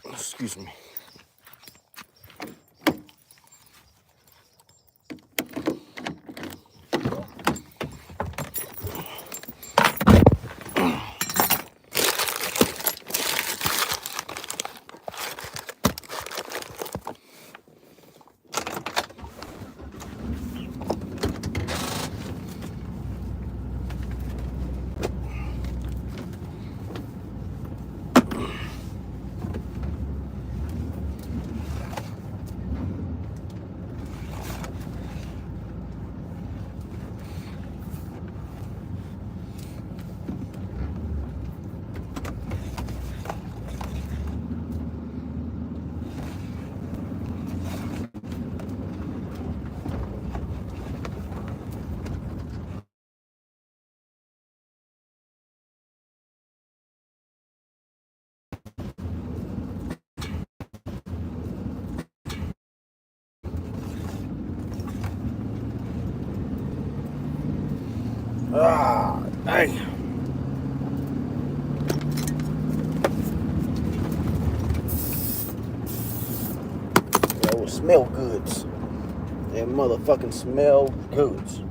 Excuse me. Ah, dang. That will smell goods. That motherfucking smell goods.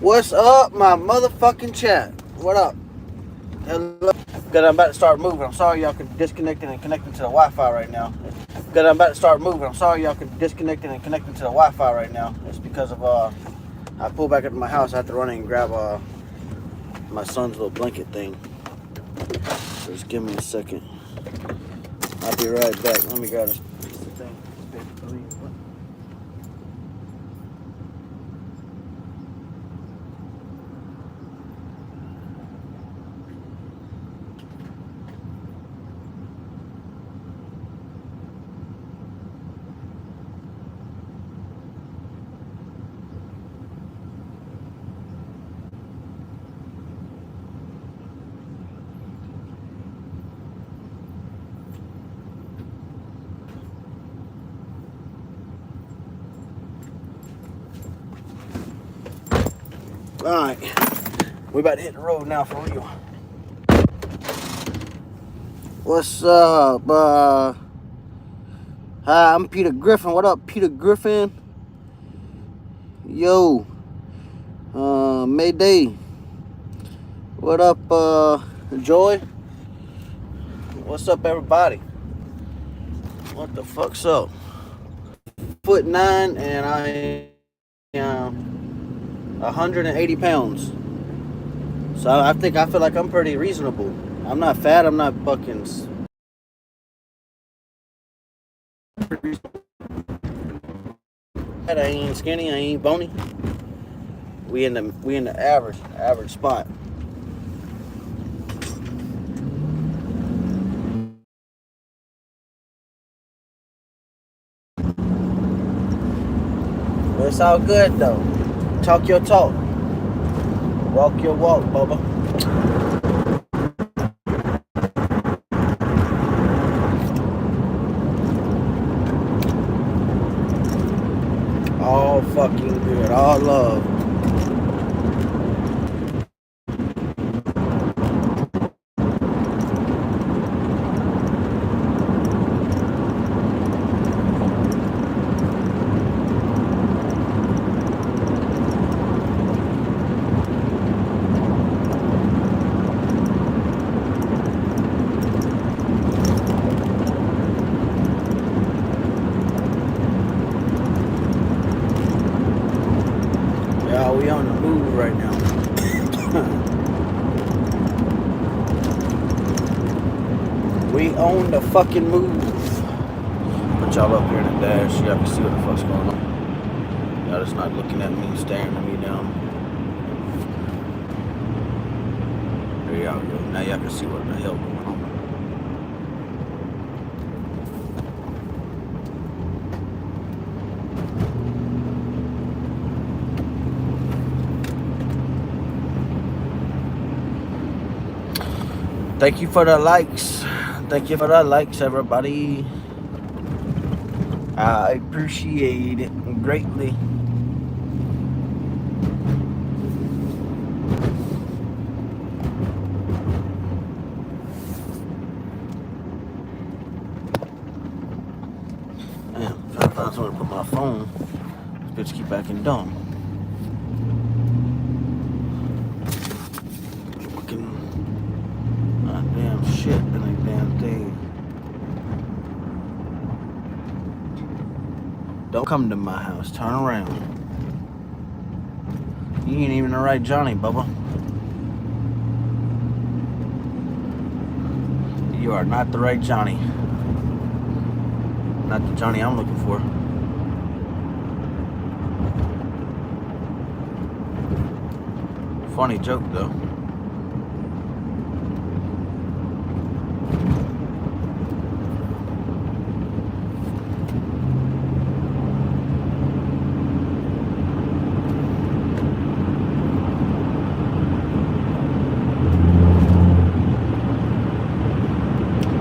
What's up, my motherfucking chat? What up? Hello. Because I'm about to start moving. I'm sorry y'all can disconnect and connecting to the Wi-Fi right now. Because I'm about to start moving. I'm sorry y'all can disconnect and connecting to the Wi-Fi right now. It's because of I pulled back into my house. I had to run in and grab my son's little blanket thing. So just give me a second. I'll be right back. Let me grab this thing. Alright, we about to hit the road now for real. What's up? Hi, I'm Peter Griffin. What up, Peter Griffin? Yo, Mayday. What up, Joy? What's up, everybody? What the fuck's up? 5'9" and I am 180 pounds. So I feel like I'm pretty reasonable. I'm not fat. I'm not fucking. I ain't skinny. I ain't bony. We in the average spot. But it's all good though. Talk your talk. Walk your walk, Bubba. All fucking good. All love. We on the move right now. We on the fucking move. Put y'all up here in the dash. Y'all can see what the fuck's going on. Y'all just not looking at me, staring at me down. There y'all go. Now y'all can see what the hell going on. Thank you for the likes. Thank you for the likes, everybody. I appreciate it greatly. bitch keep acting dumb. Fucking damn shit in a damn thing. Don't come to my house. Turn around. You ain't even the right Johnny, Bubba. You are not the right Johnny. Not the Johnny I'm looking for. Funny joke, though.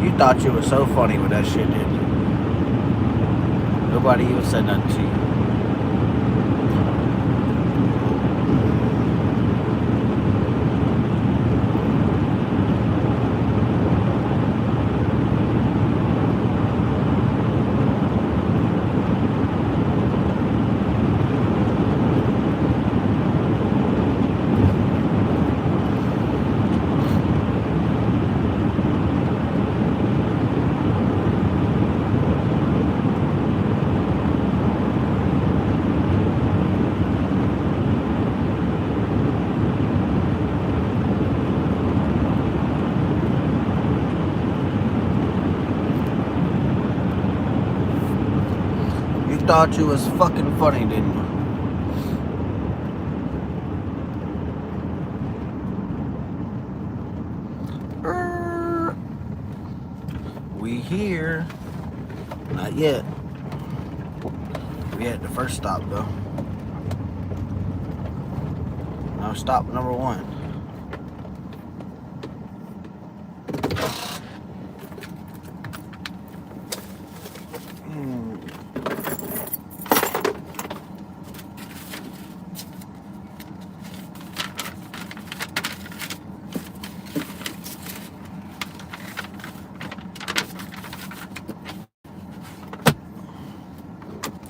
You thought you were so funny with that shit, didn't you? Nobody even said nothing to you. Thought you was fucking funny, didn't you? We here. Not yet. We at the first stop, though. Now stop number 1.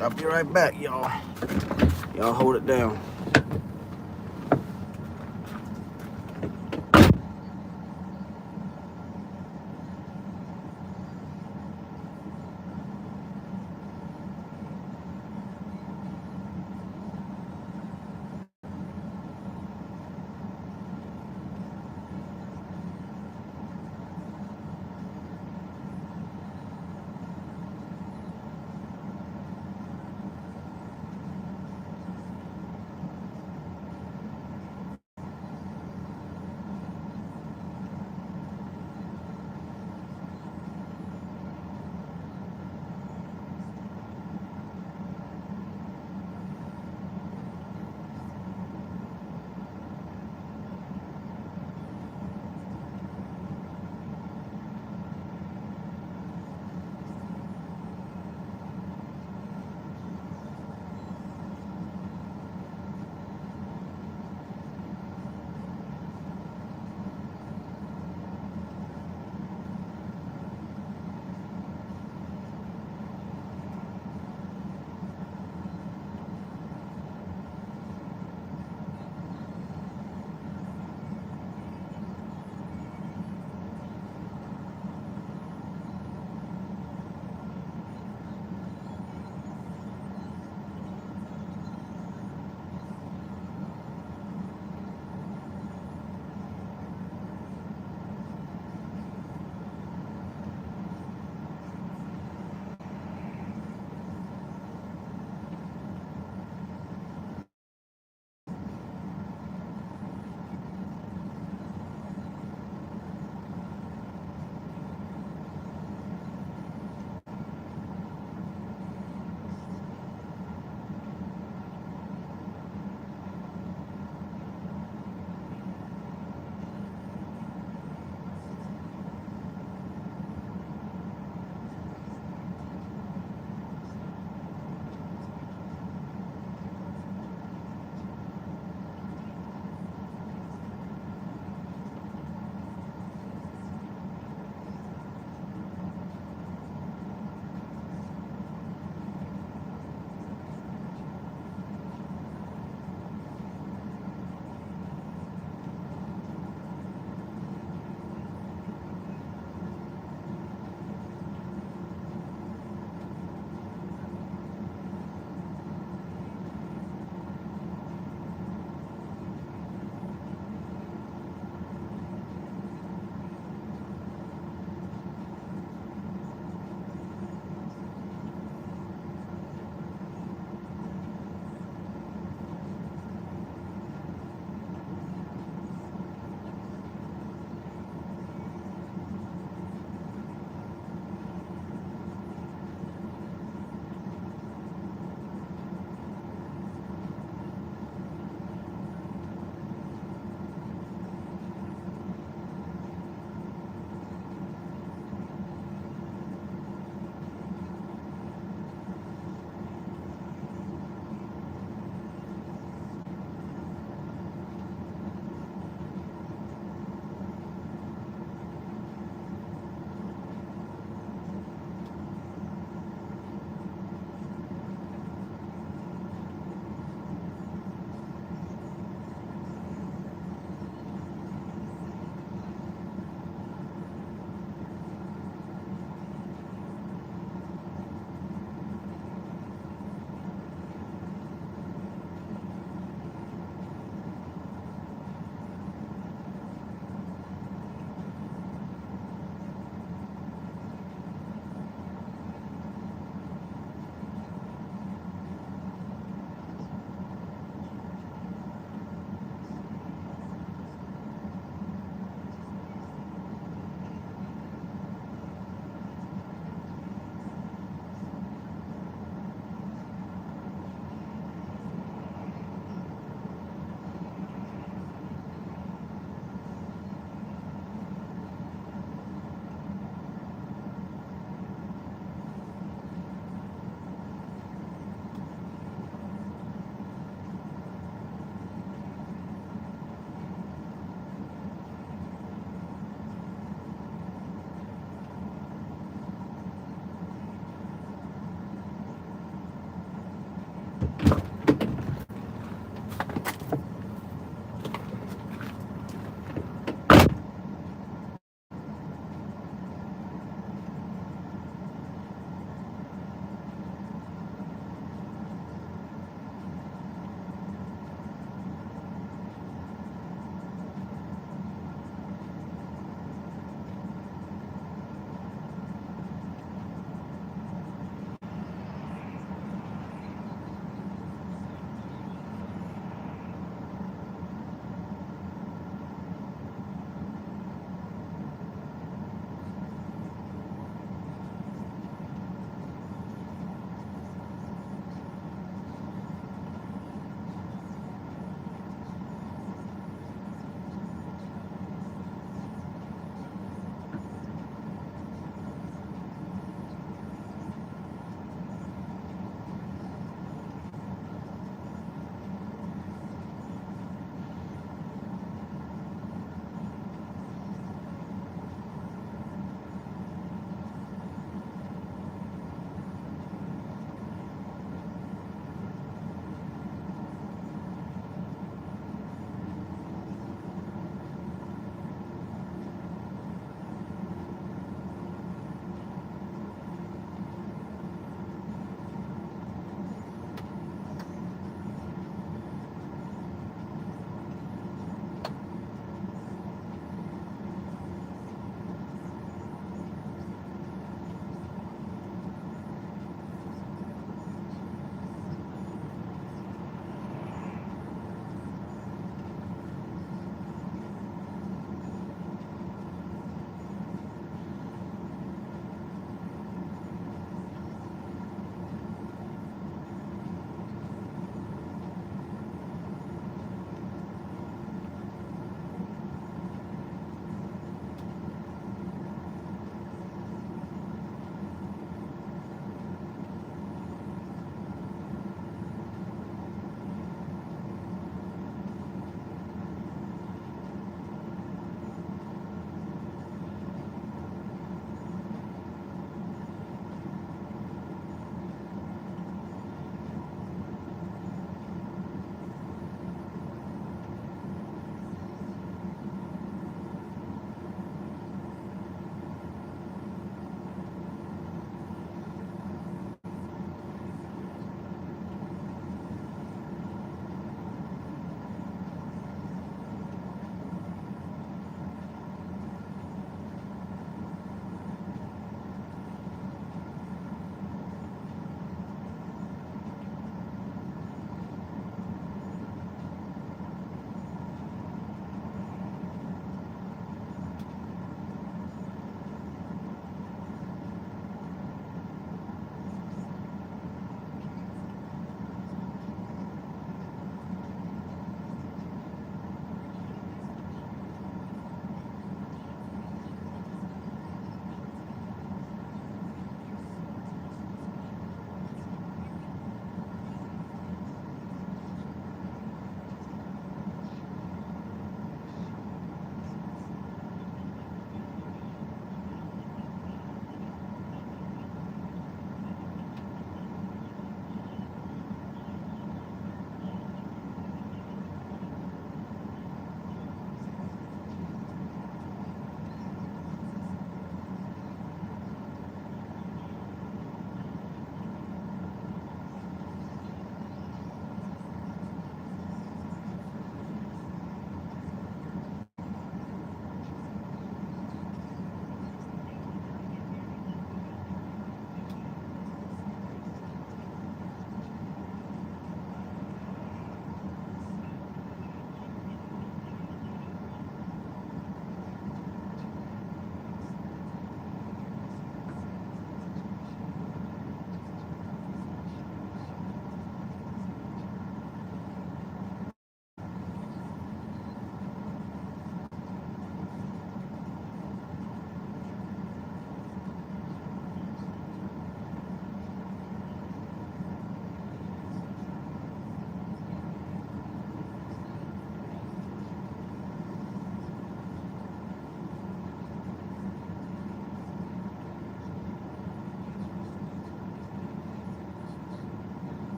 I'll be right back, y'all. Y'all hold it down.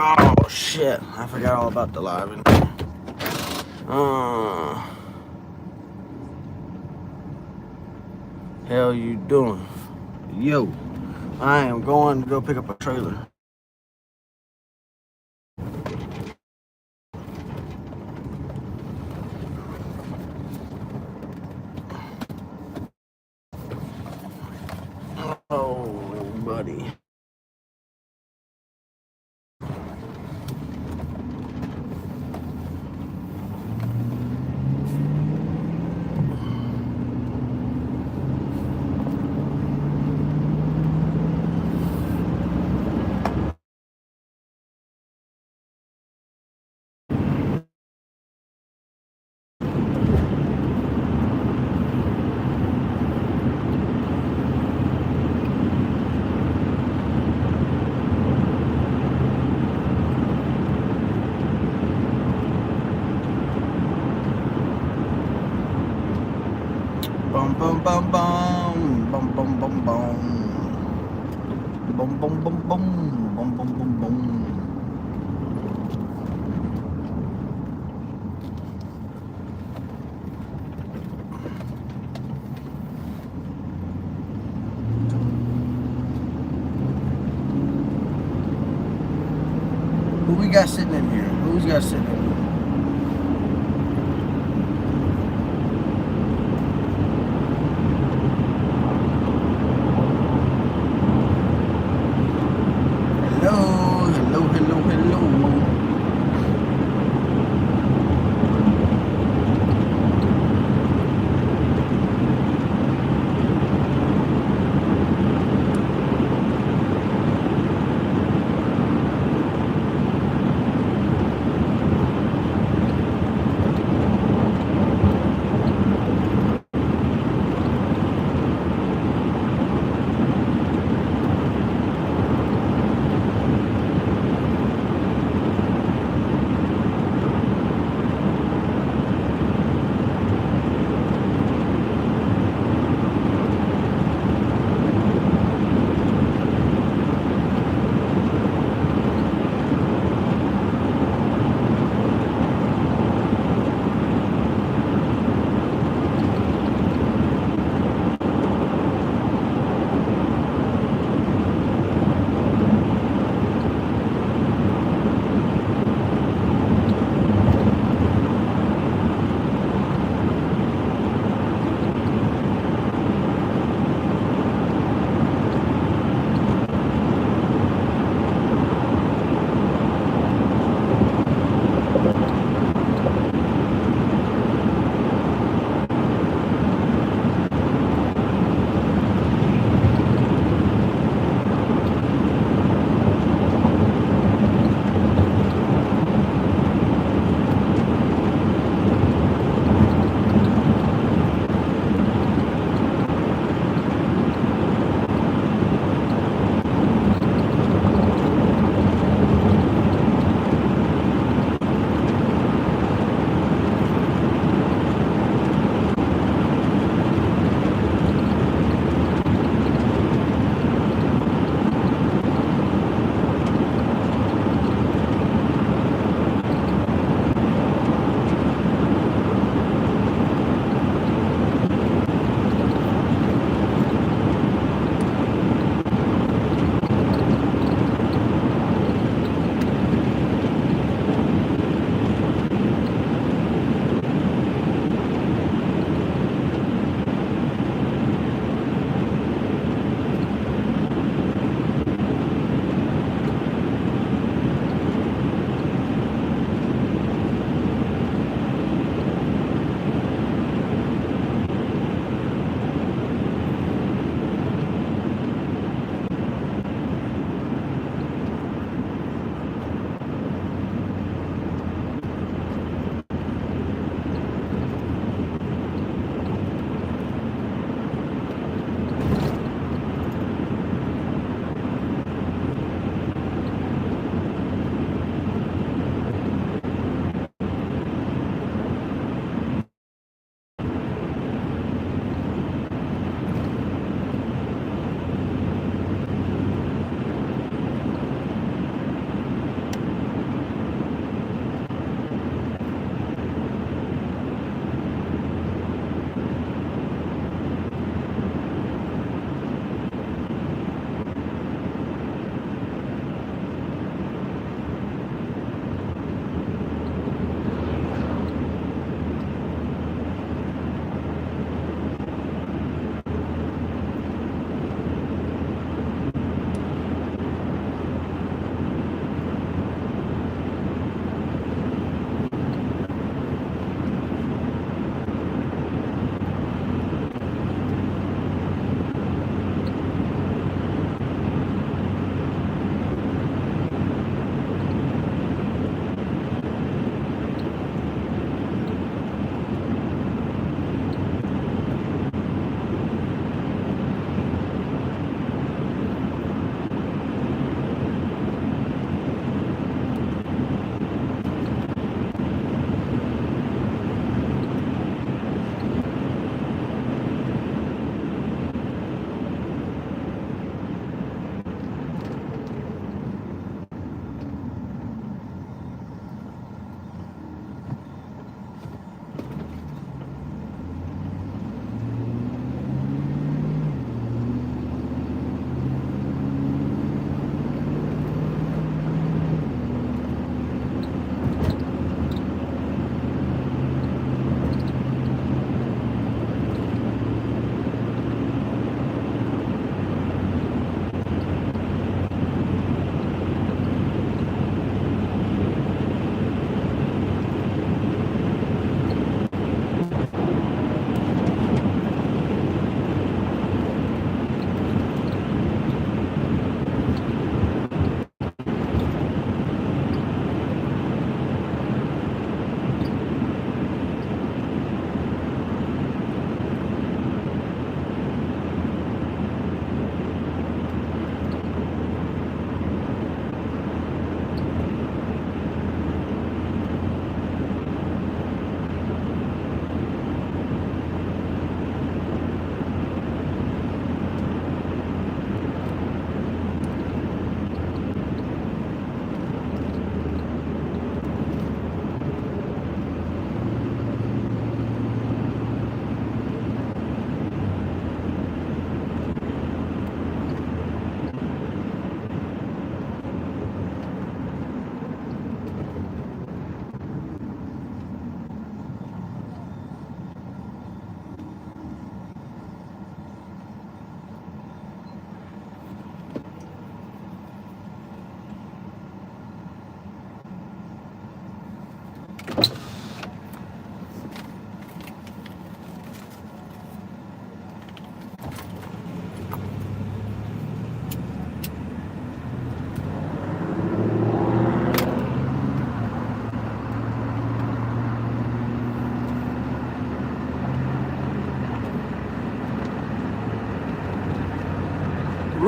Oh shit! I forgot all about the live. Hell you doing? Yo, I am going to go pick up a trailer. Oh, buddy. Bum bum bum bum bum bum bum bum bum bum bum bum bum bum bum bum. Who we got sitting in here? Who's got sitting in here?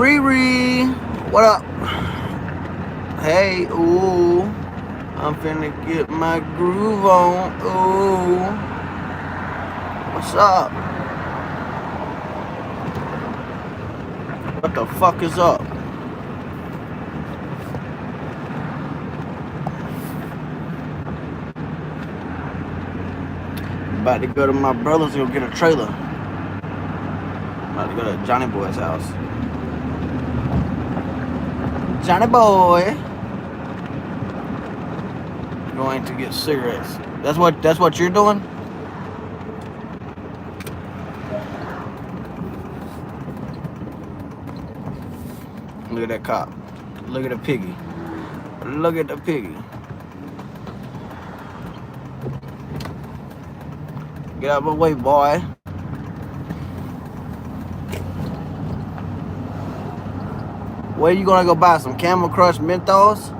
Riri, what up? Hey, ooh, I'm finna get my groove on. Ooh, what's up? What the fuck is up? About to go to my brother's to go get a trailer. About to go to Johnny Boy's house. Johnny Boy. Going to get cigarettes. That's what you're doing? Look at that cop. Look at the piggy. Look at the piggy. Get out of my way, boy. Where you gonna go buy some Camel Crush Mentos?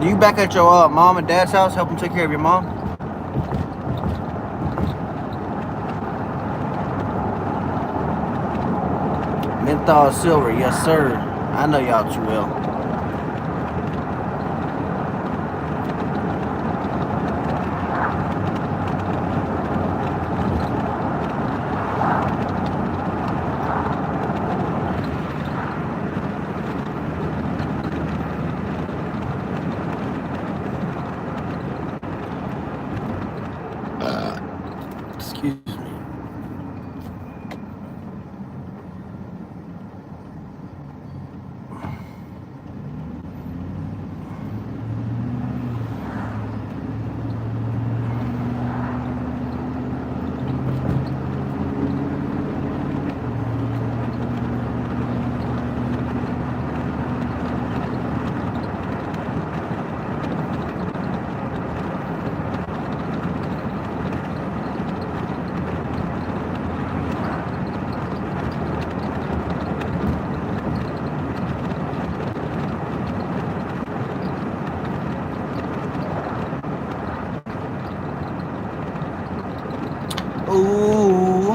Do you back at your mom and dad's house helping take care of your mom? Menthol Silver, yes sir. I know y'all too well. Excuse me. Ooh.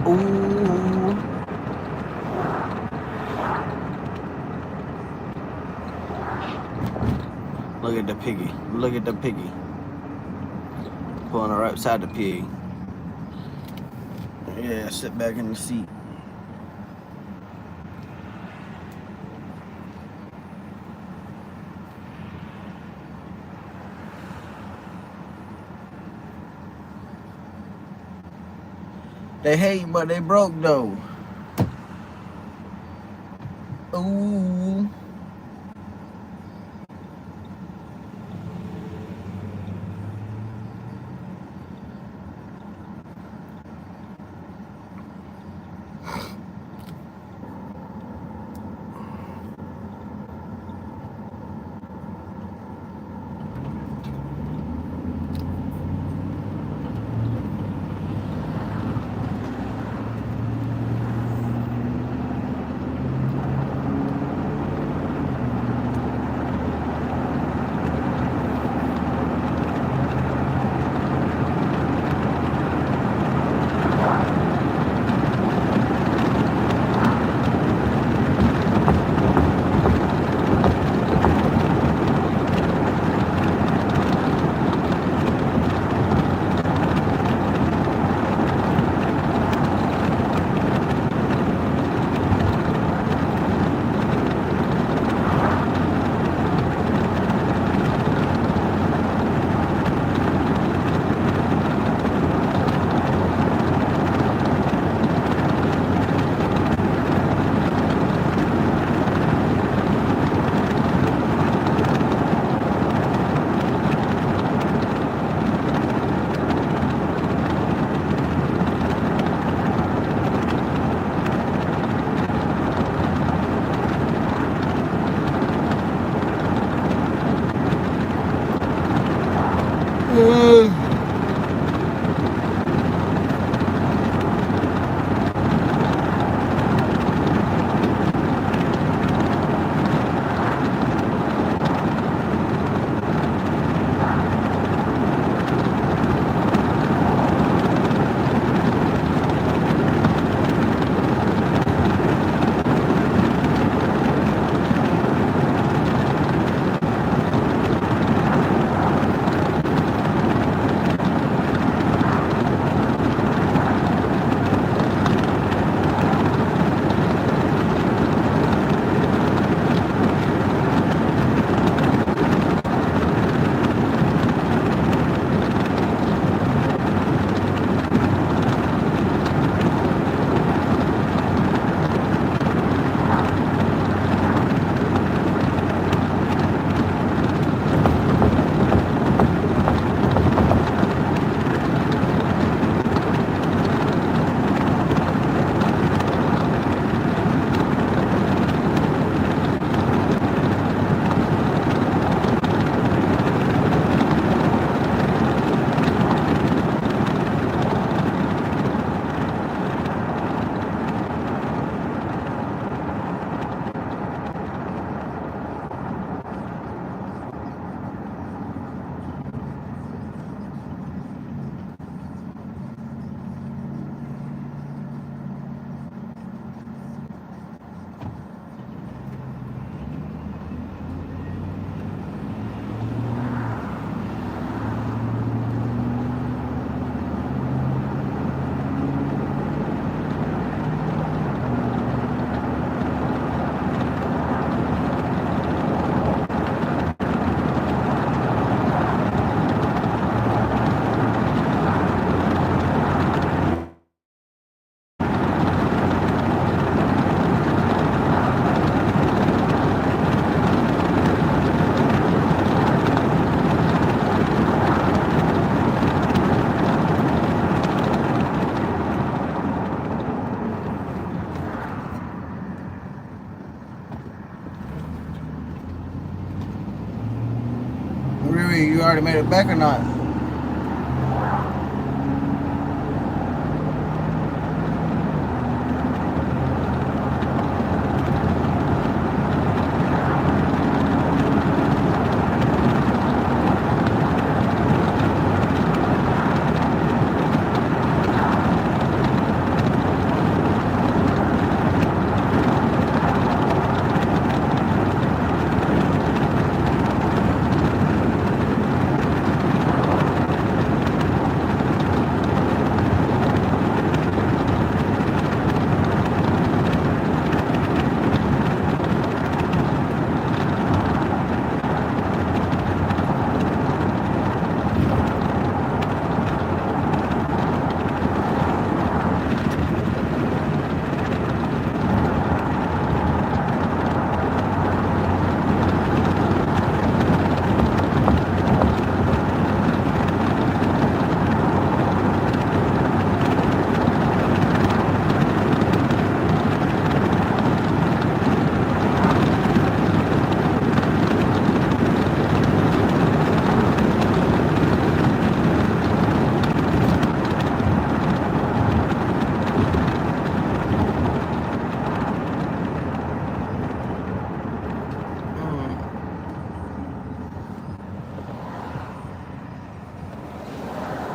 Ooh. Look at the piggy. Look at the piggy. Pulling her right beside the pig. Yeah, sit back in the seat. They hate, but they broke though. Ooh. back or not?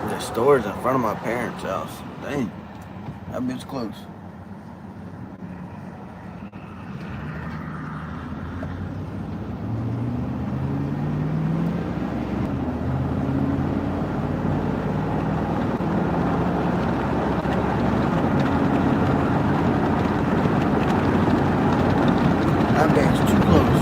The store's in front of my parents' house. Dang, that bitch close. That bitch too close.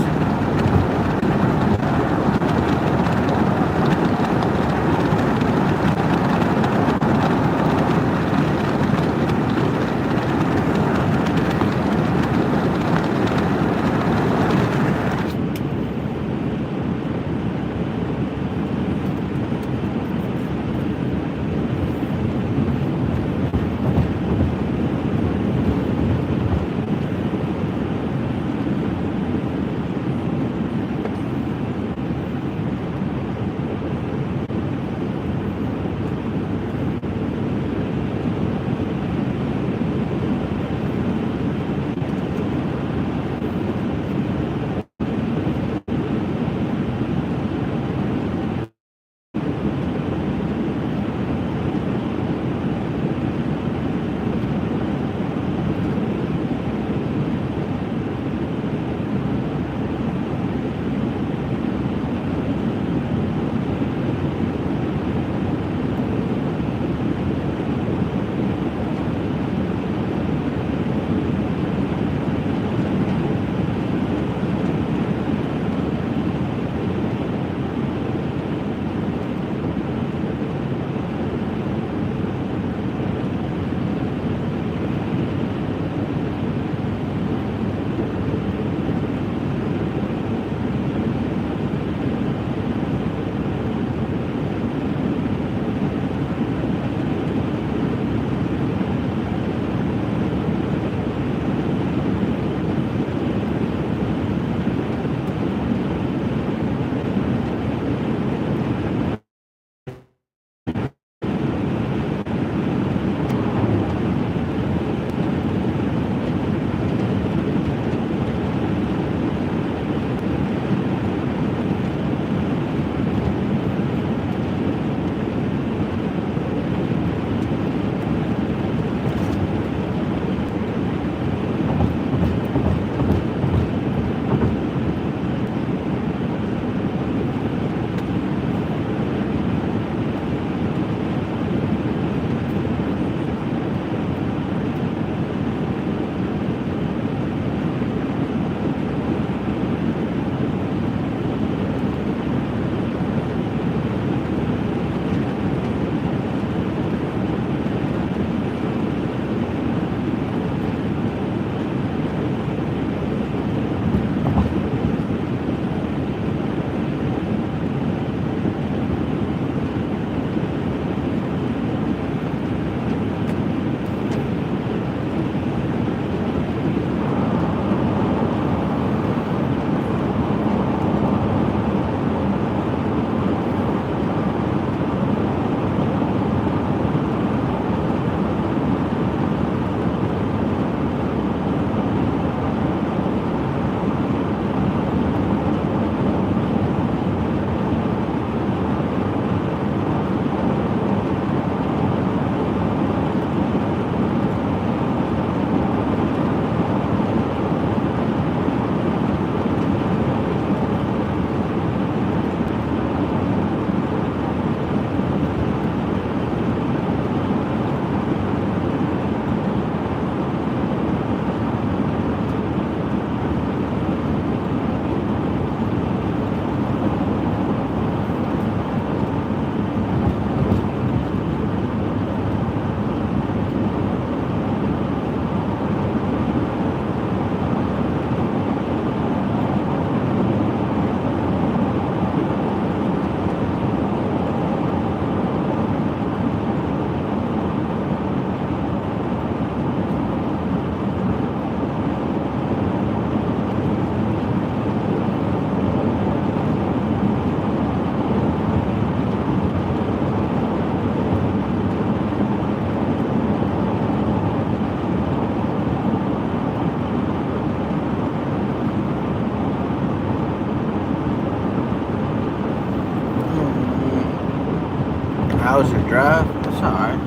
How was your drive? It's alright.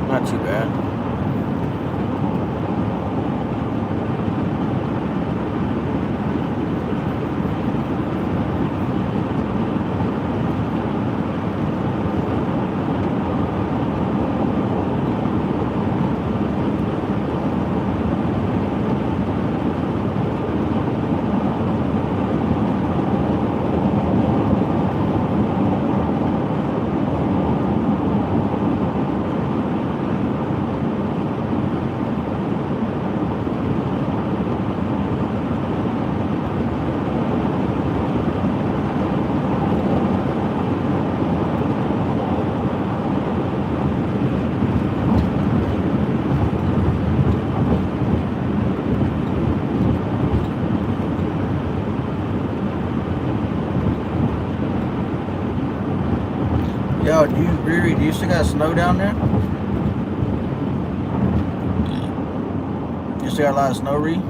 Not too bad. Yo, do you still got snow down there? You still got a lot of snow, Ree?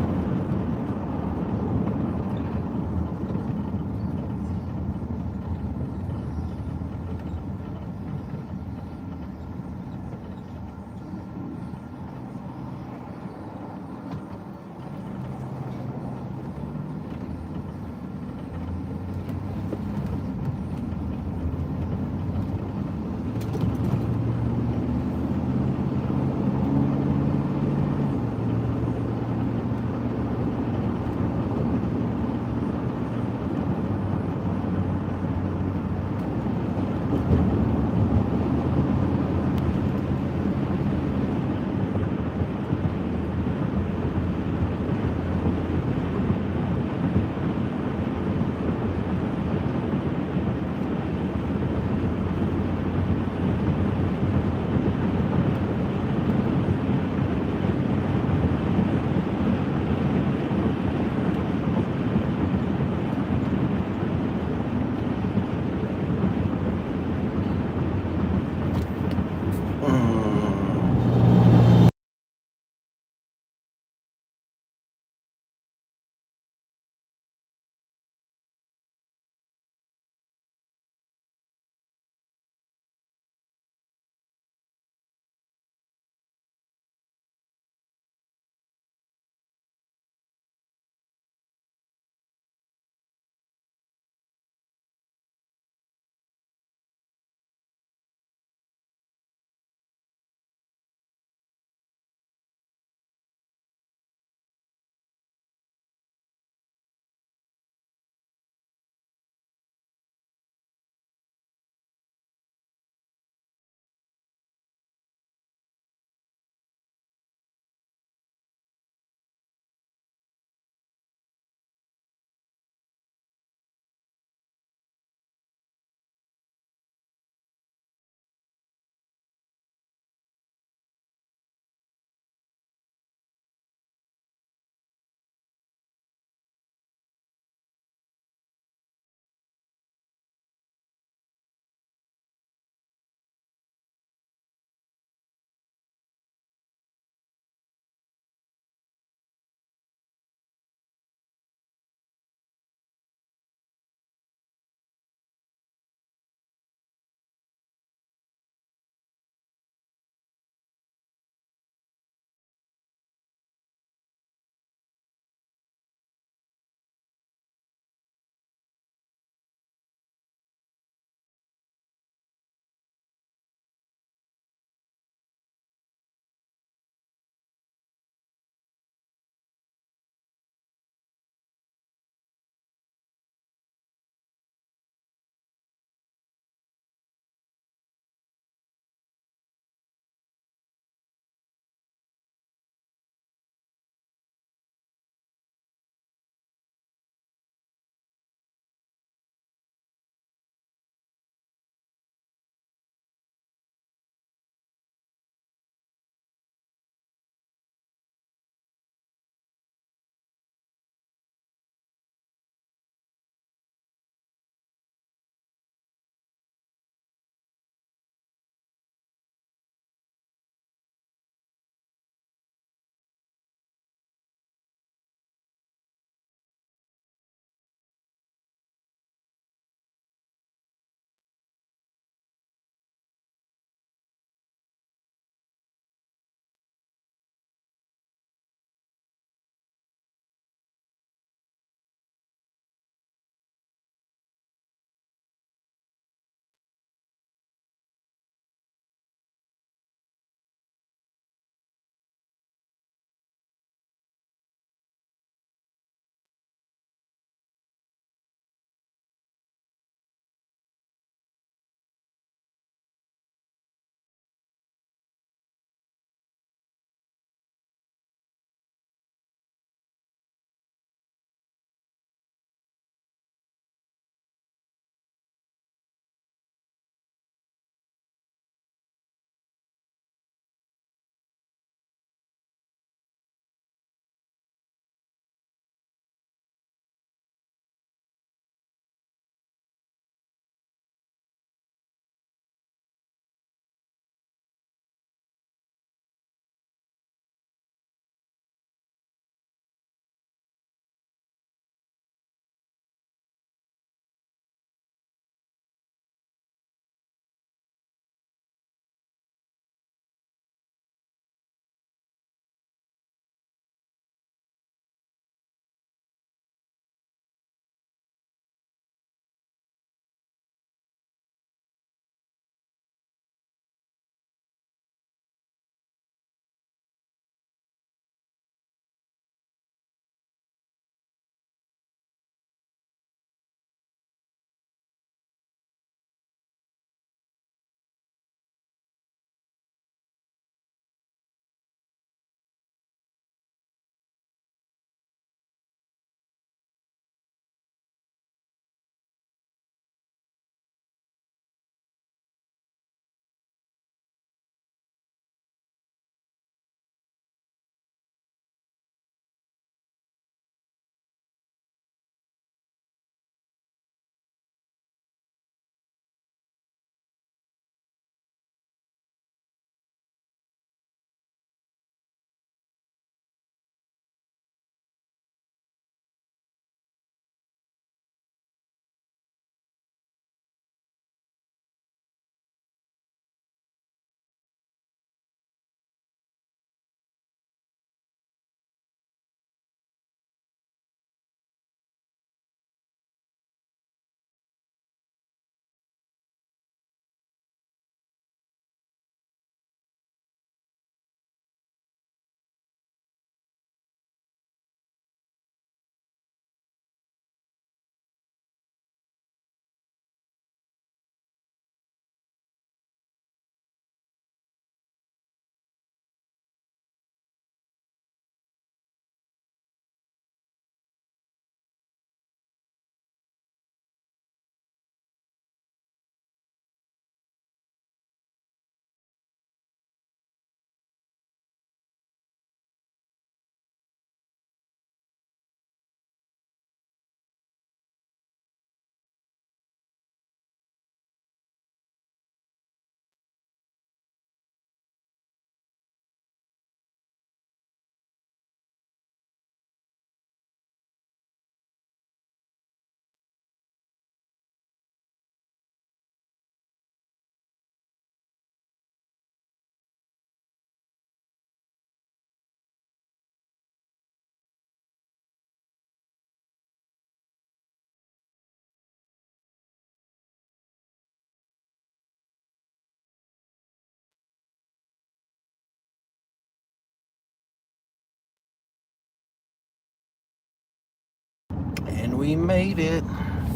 we made it.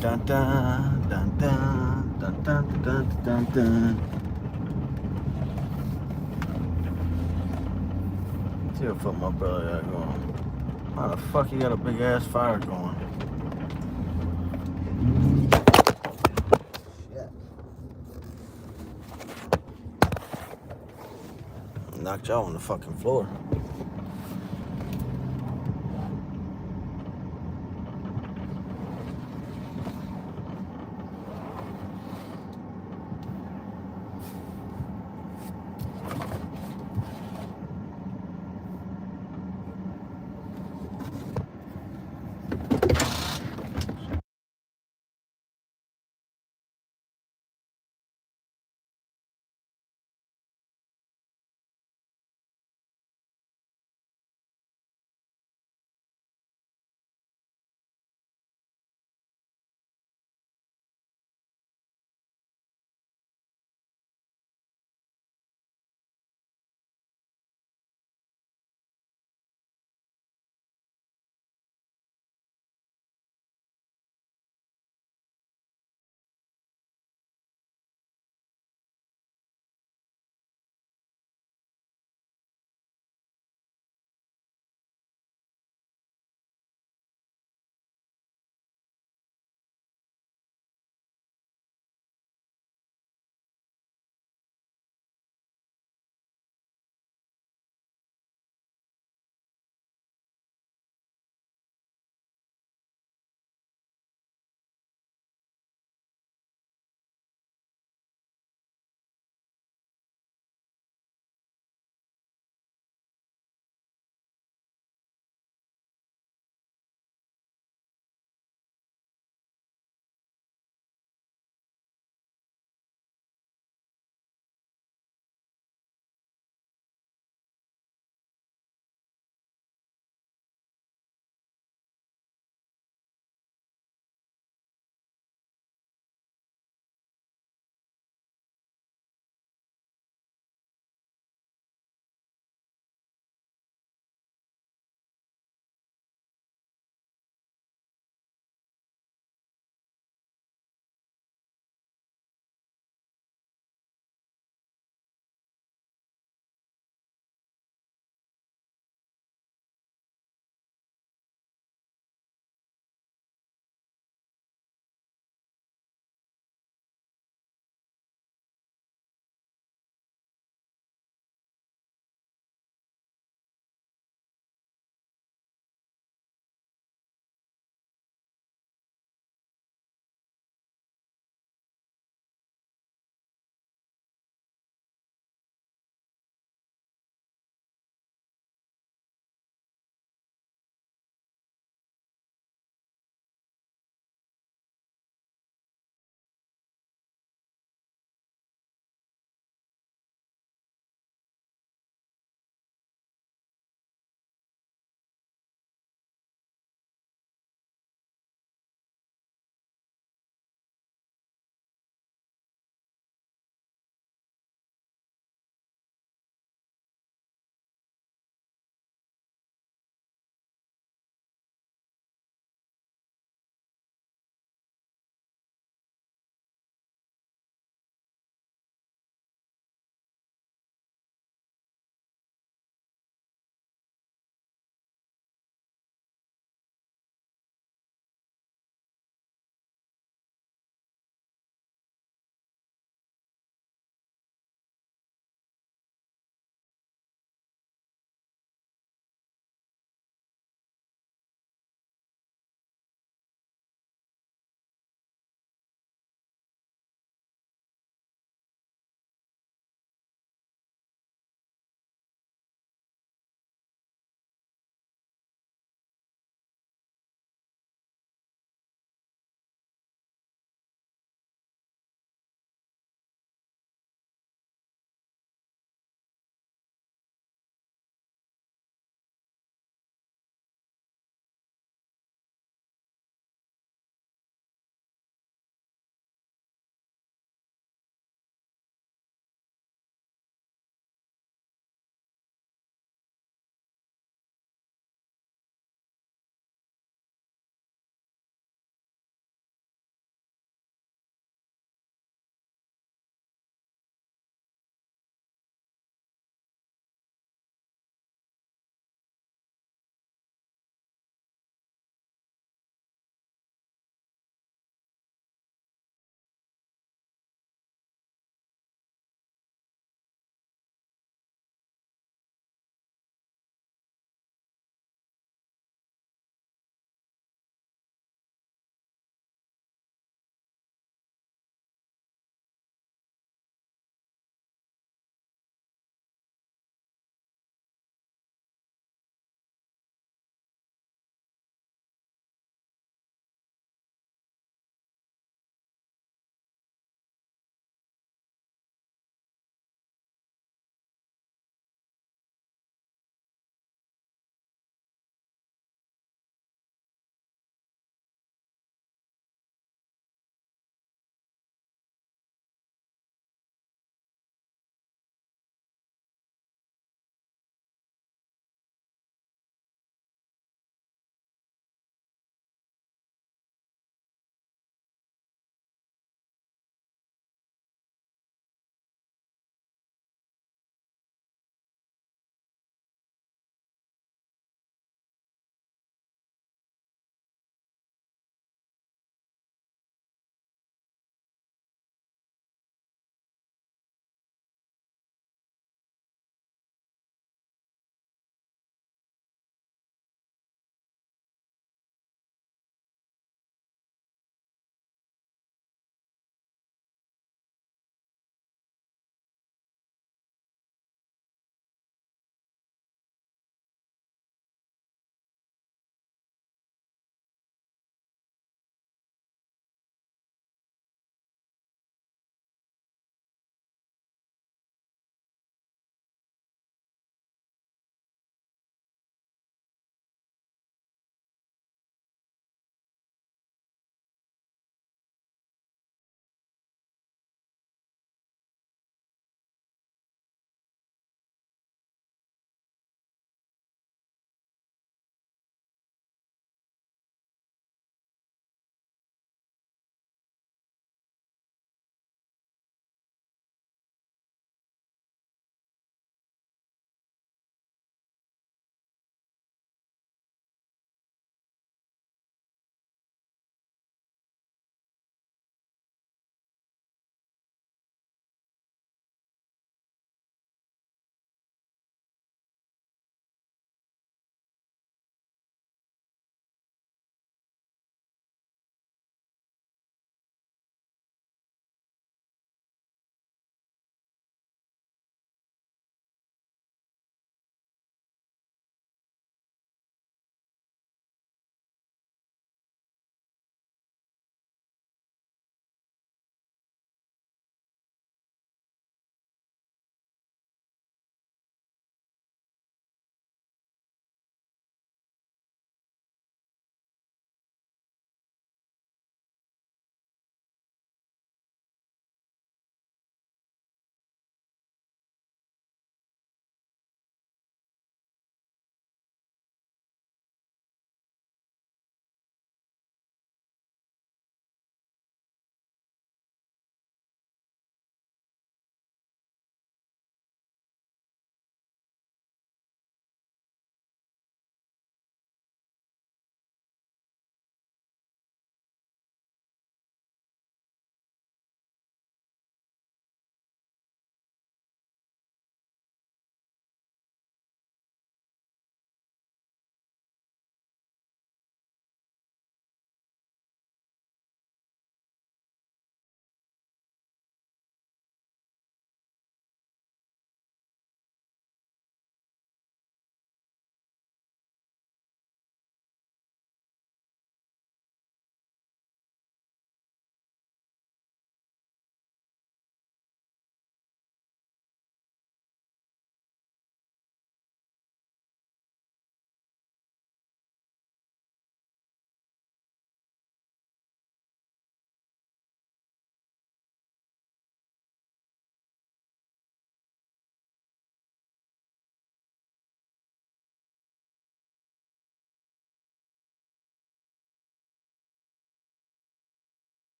Dun dun dun dun dun dun dun dun dun. See what fuck my brother got going. How the fuck he got a big ass fire going? Shit. Knocked y'all on the fucking floor.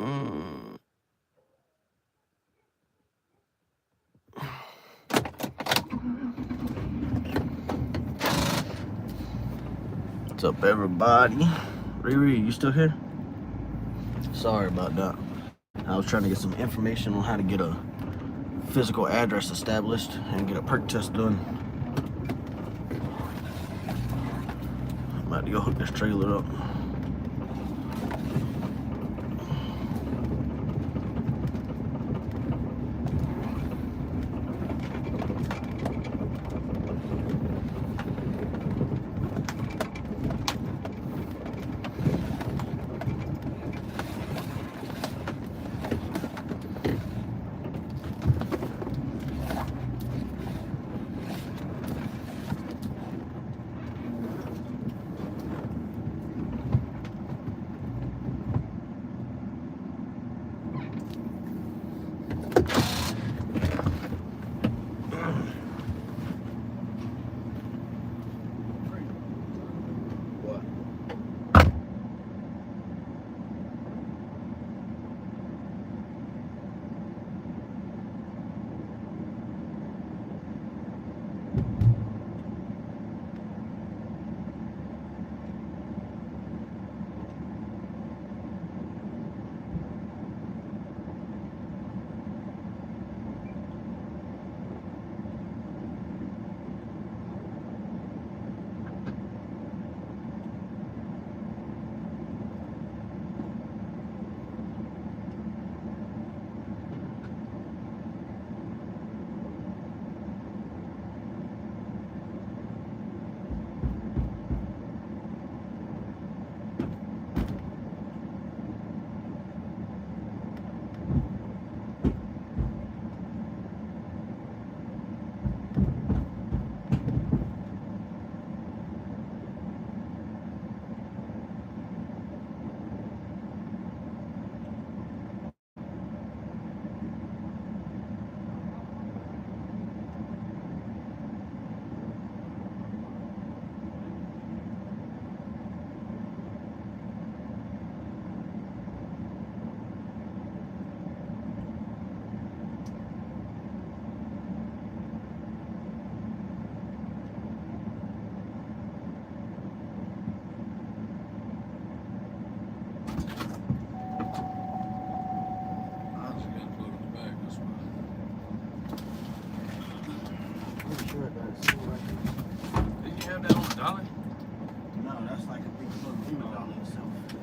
What's up, everybody? Riri, you still here? Sorry about that. I was trying to get some information on how to get a physical address established and get a perk test done. I'm about to go hook this trailer up.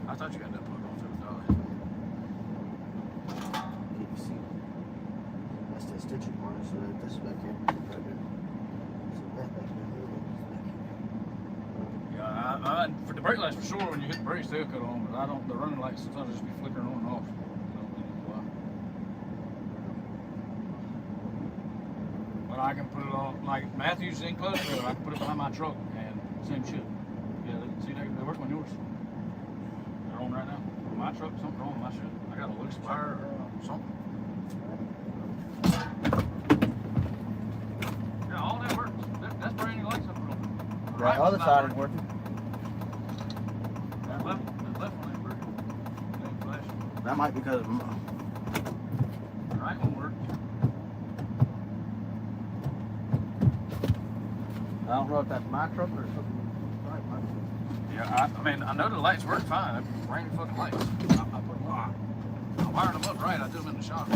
I thought you got that plug on to the dolly. Can you see? That's the stitching part, so this is back here. Right there. So that back there. Yeah, for the brake lights for sure, when you hit the brakes, they'll cut on, but I don't, the running lights sometimes just be flickering on and off. But I can put it on, like Matthew's in clutch trailer, I can put it behind my truck and same shit. Yeah, see, they work on yours. They're on right now. My truck, something wrong with my shit. I got a loose fire or something. Yeah, all that works. That's brand new lights I put on. The other side is working. That left one ain't working. It ain't flashing. That might be because of The right one works. I don't know if that's my truck or something. Yeah, I mean, I know the lights work fine. They're brand new fucking lights. I put them on. I wired them up right. I do them in the shop.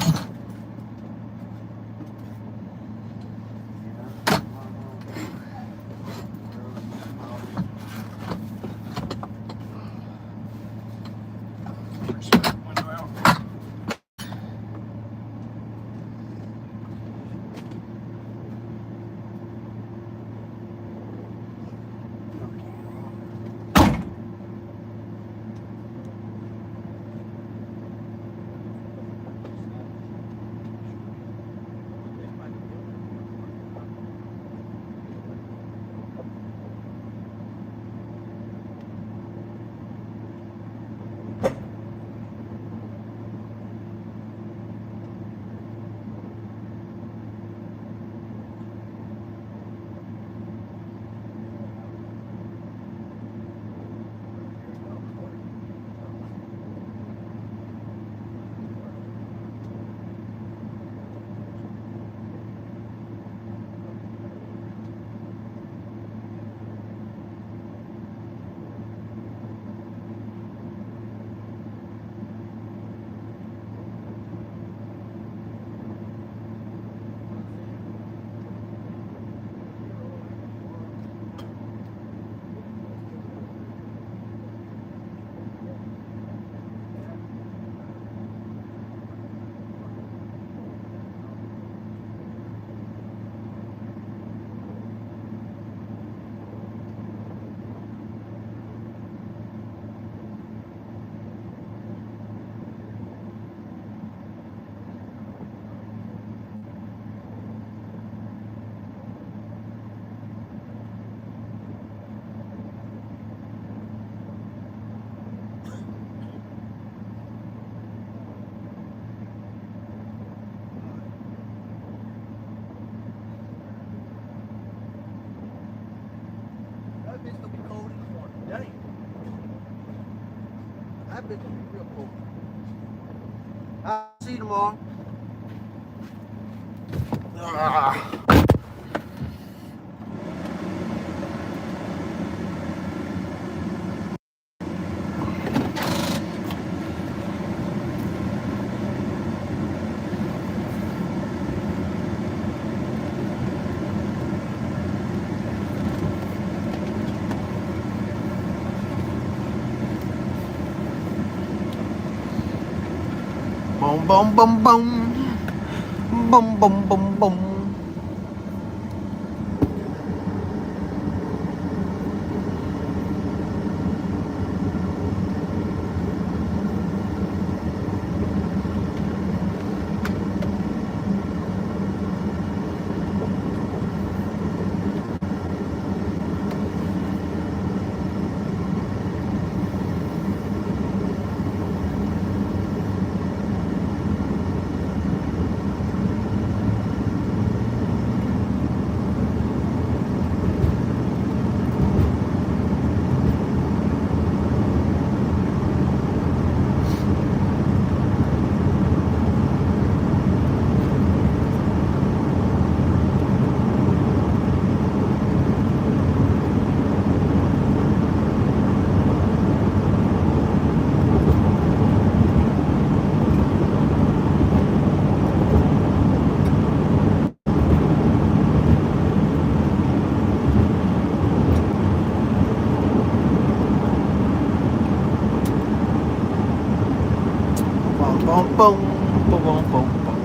bitch gonna be cold in the morning. Dang. That bitch gonna be real cold. I'll see you tomorrow. Boom, boom, boom, boom. Boom, boom, boom, boom. Boom, boom, boom, boom, boom, boom.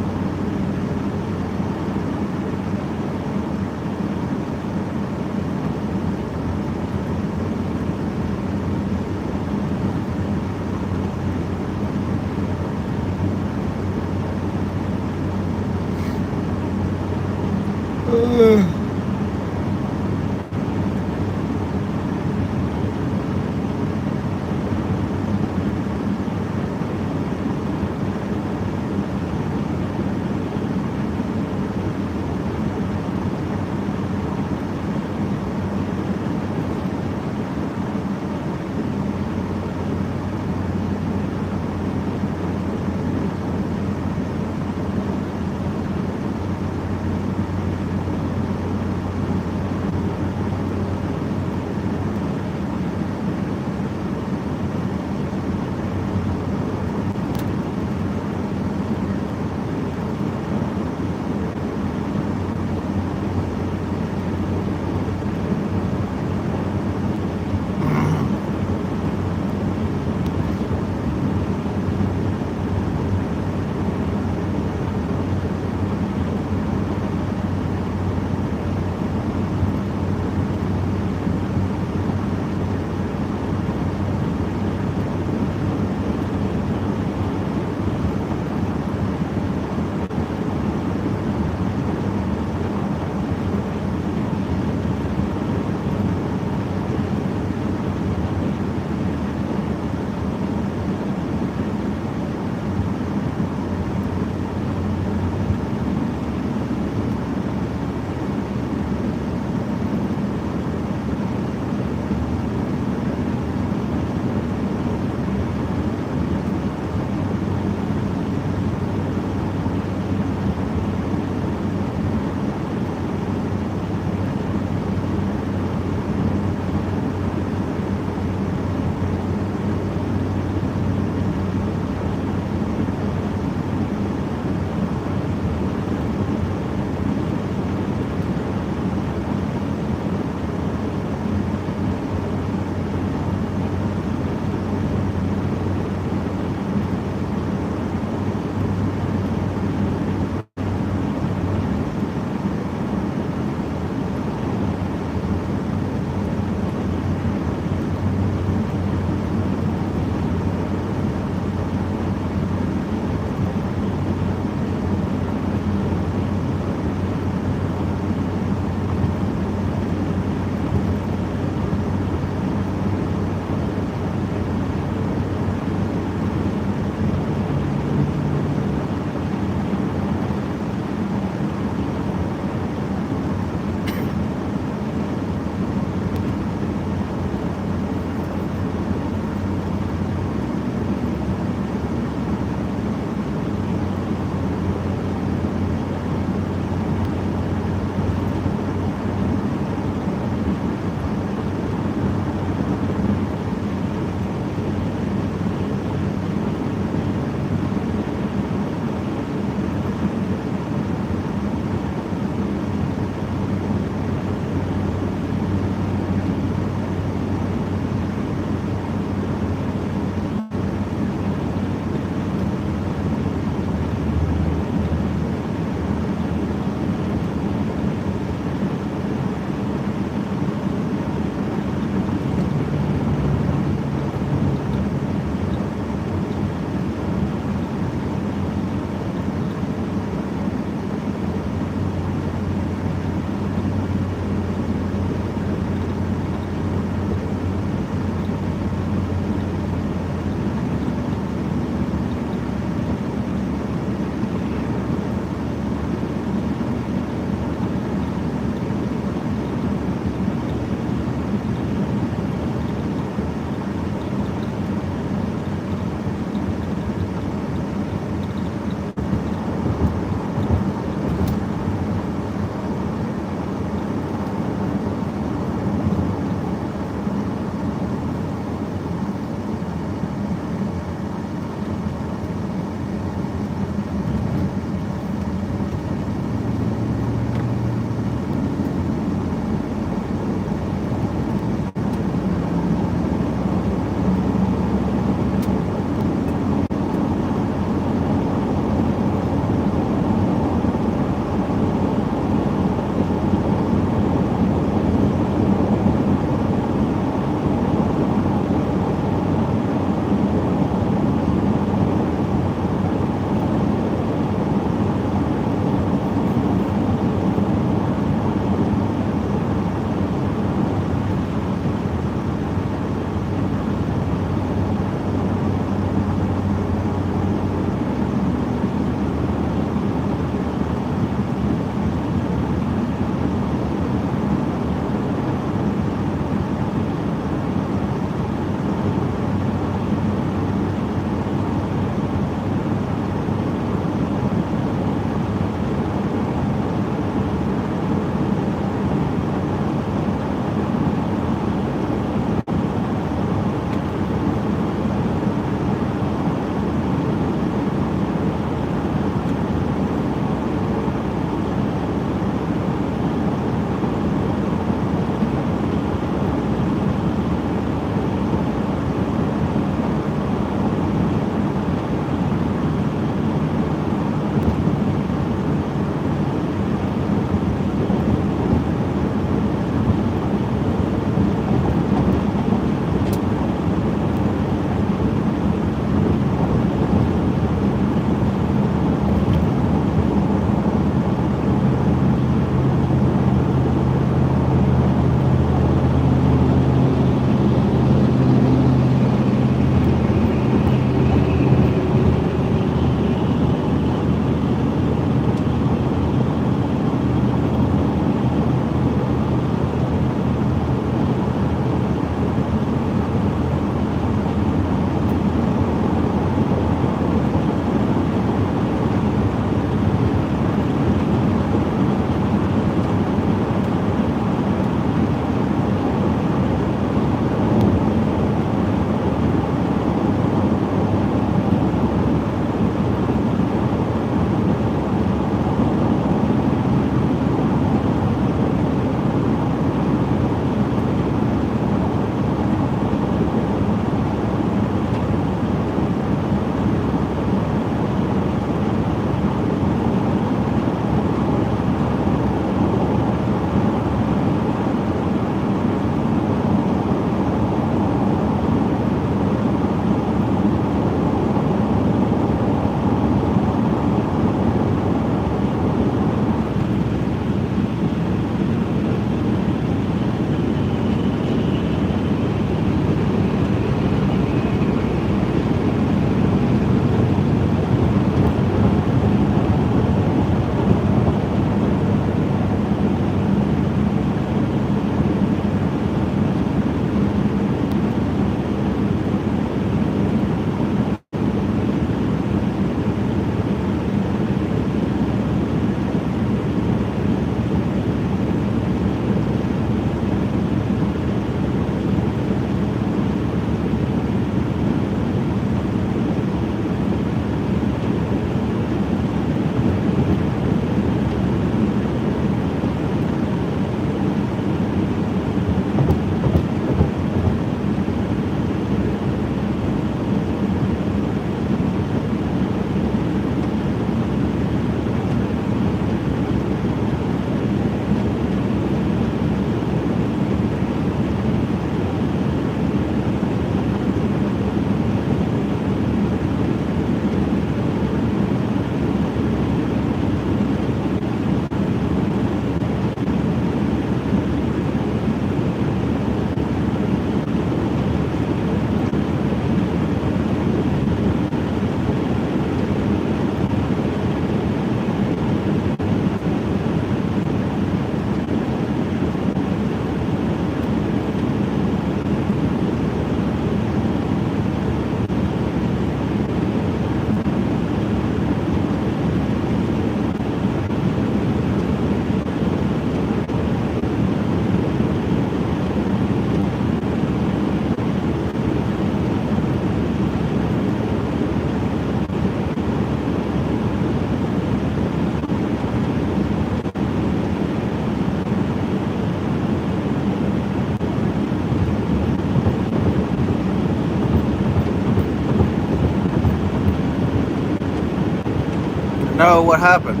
No, what happened?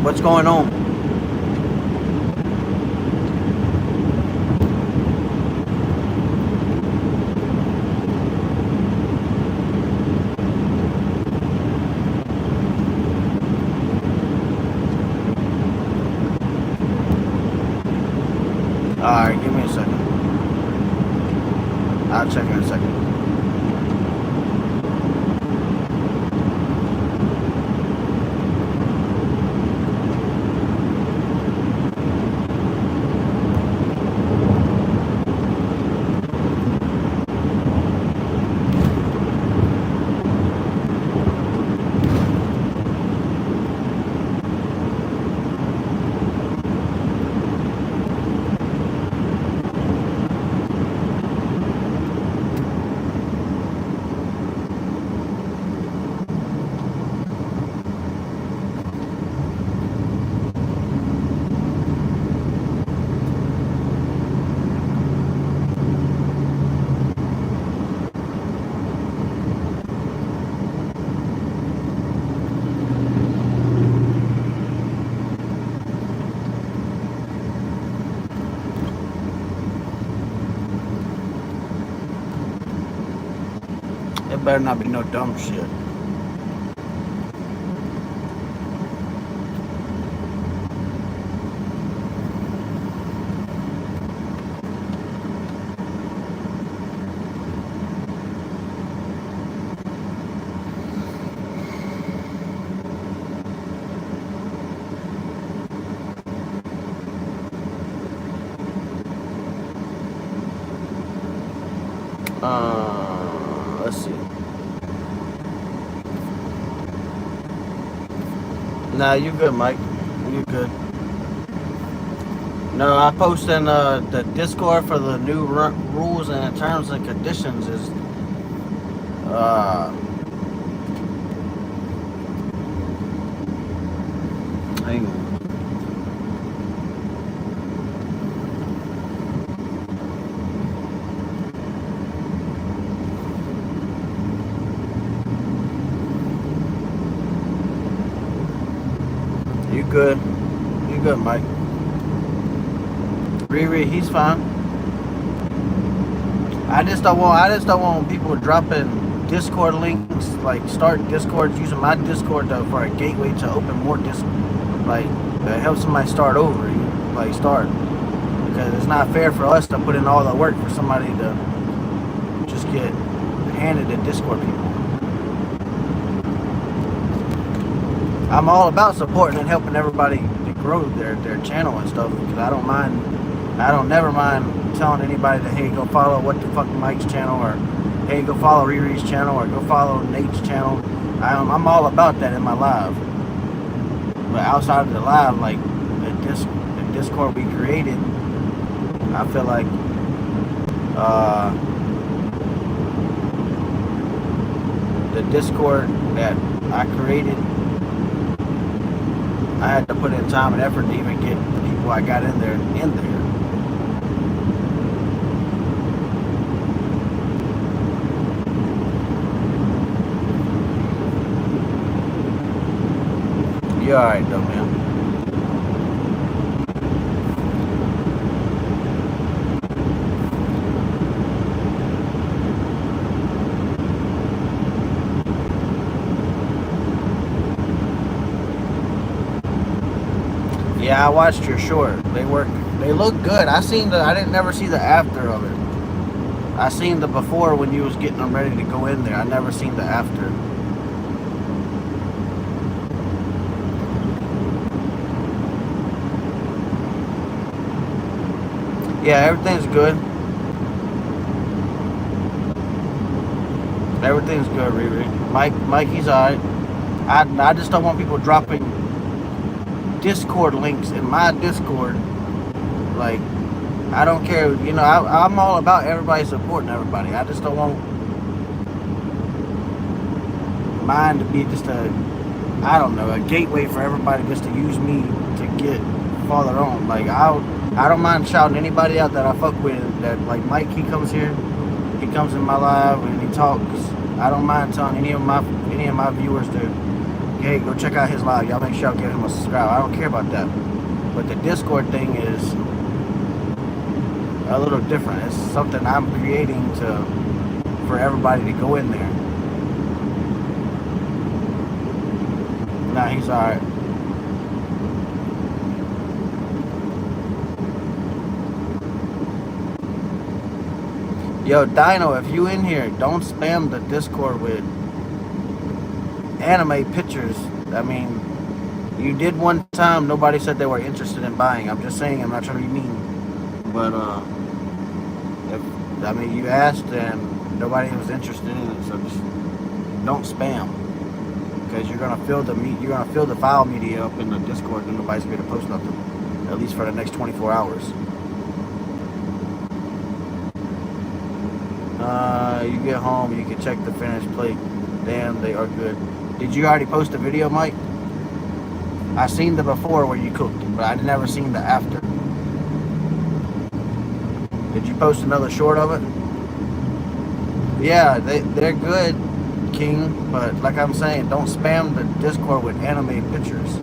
What's going on? Alright, give me a second. I'll check in a second. It better not be no dumb shit. Let's see. Nah, you good, Mike. You good. No, I posted in the Discord for the new rules and terms and conditions is hang on. You good. You good, Mike. Riri, he's fine. I just don't want people dropping Discord links, like start Discord, using my Discord for a gateway to open more Discord, like help somebody start over, start, because it's not fair for us to put in all the work for somebody to just get handed the Discord people. I'm all about supporting and helping everybody to grow their channel and stuff, because I don't never mind telling anybody that, hey, go follow what the fuck Mike's channel, or hey, go follow Riri's channel, or go follow Nate's channel. I'm all about that in my live. But outside of the live, like the Discord we created, I feel like the Discord that I created, I had to put in time and effort to even get the people I got in there. You alright though, man. Yeah, I watched your short. They look good. I didn't never see the after of it. I seen the before when you was getting them ready to go in there. I never seen the after. Yeah, everything's good. Everything's good, Riri. Mike, he's alright. I just don't want people dropping Discord links in my Discord. Like, I don't care, I'm all about everybody supporting everybody. I just don't want mine to be just a gateway for everybody just to use me to get farther on. Like, I don't mind shouting anybody out that I fuck with. That, like, Mike, he comes here, he comes in my live and he talks, I don't mind telling any of my viewers to, hey, go check out his live. Y'all make sure y'all give him a subscribe. I don't care about that. But the Discord thing is a little different. It's something I'm creating for everybody to go in there. Nah, he's alright. Yo, Dino, if you in here, don't spam the Discord with anime pictures. I mean, you did one time, nobody said they were interested in buying. I'm just saying, I'm not trying to be mean. But, you asked and nobody was interested in it, so just don't spam. Because you're gonna fill the file media up in the Discord and nobody's gonna post nothing. At least for the next 24 hours. You get home, you can check the finished plate. Damn, they are good. Did you already post a video, Mike? I seen the before where you cooked, but I never seen the after. Did you post another short of it? Yeah, they're good, King, but like I'm saying, don't spam the Discord with anime pictures.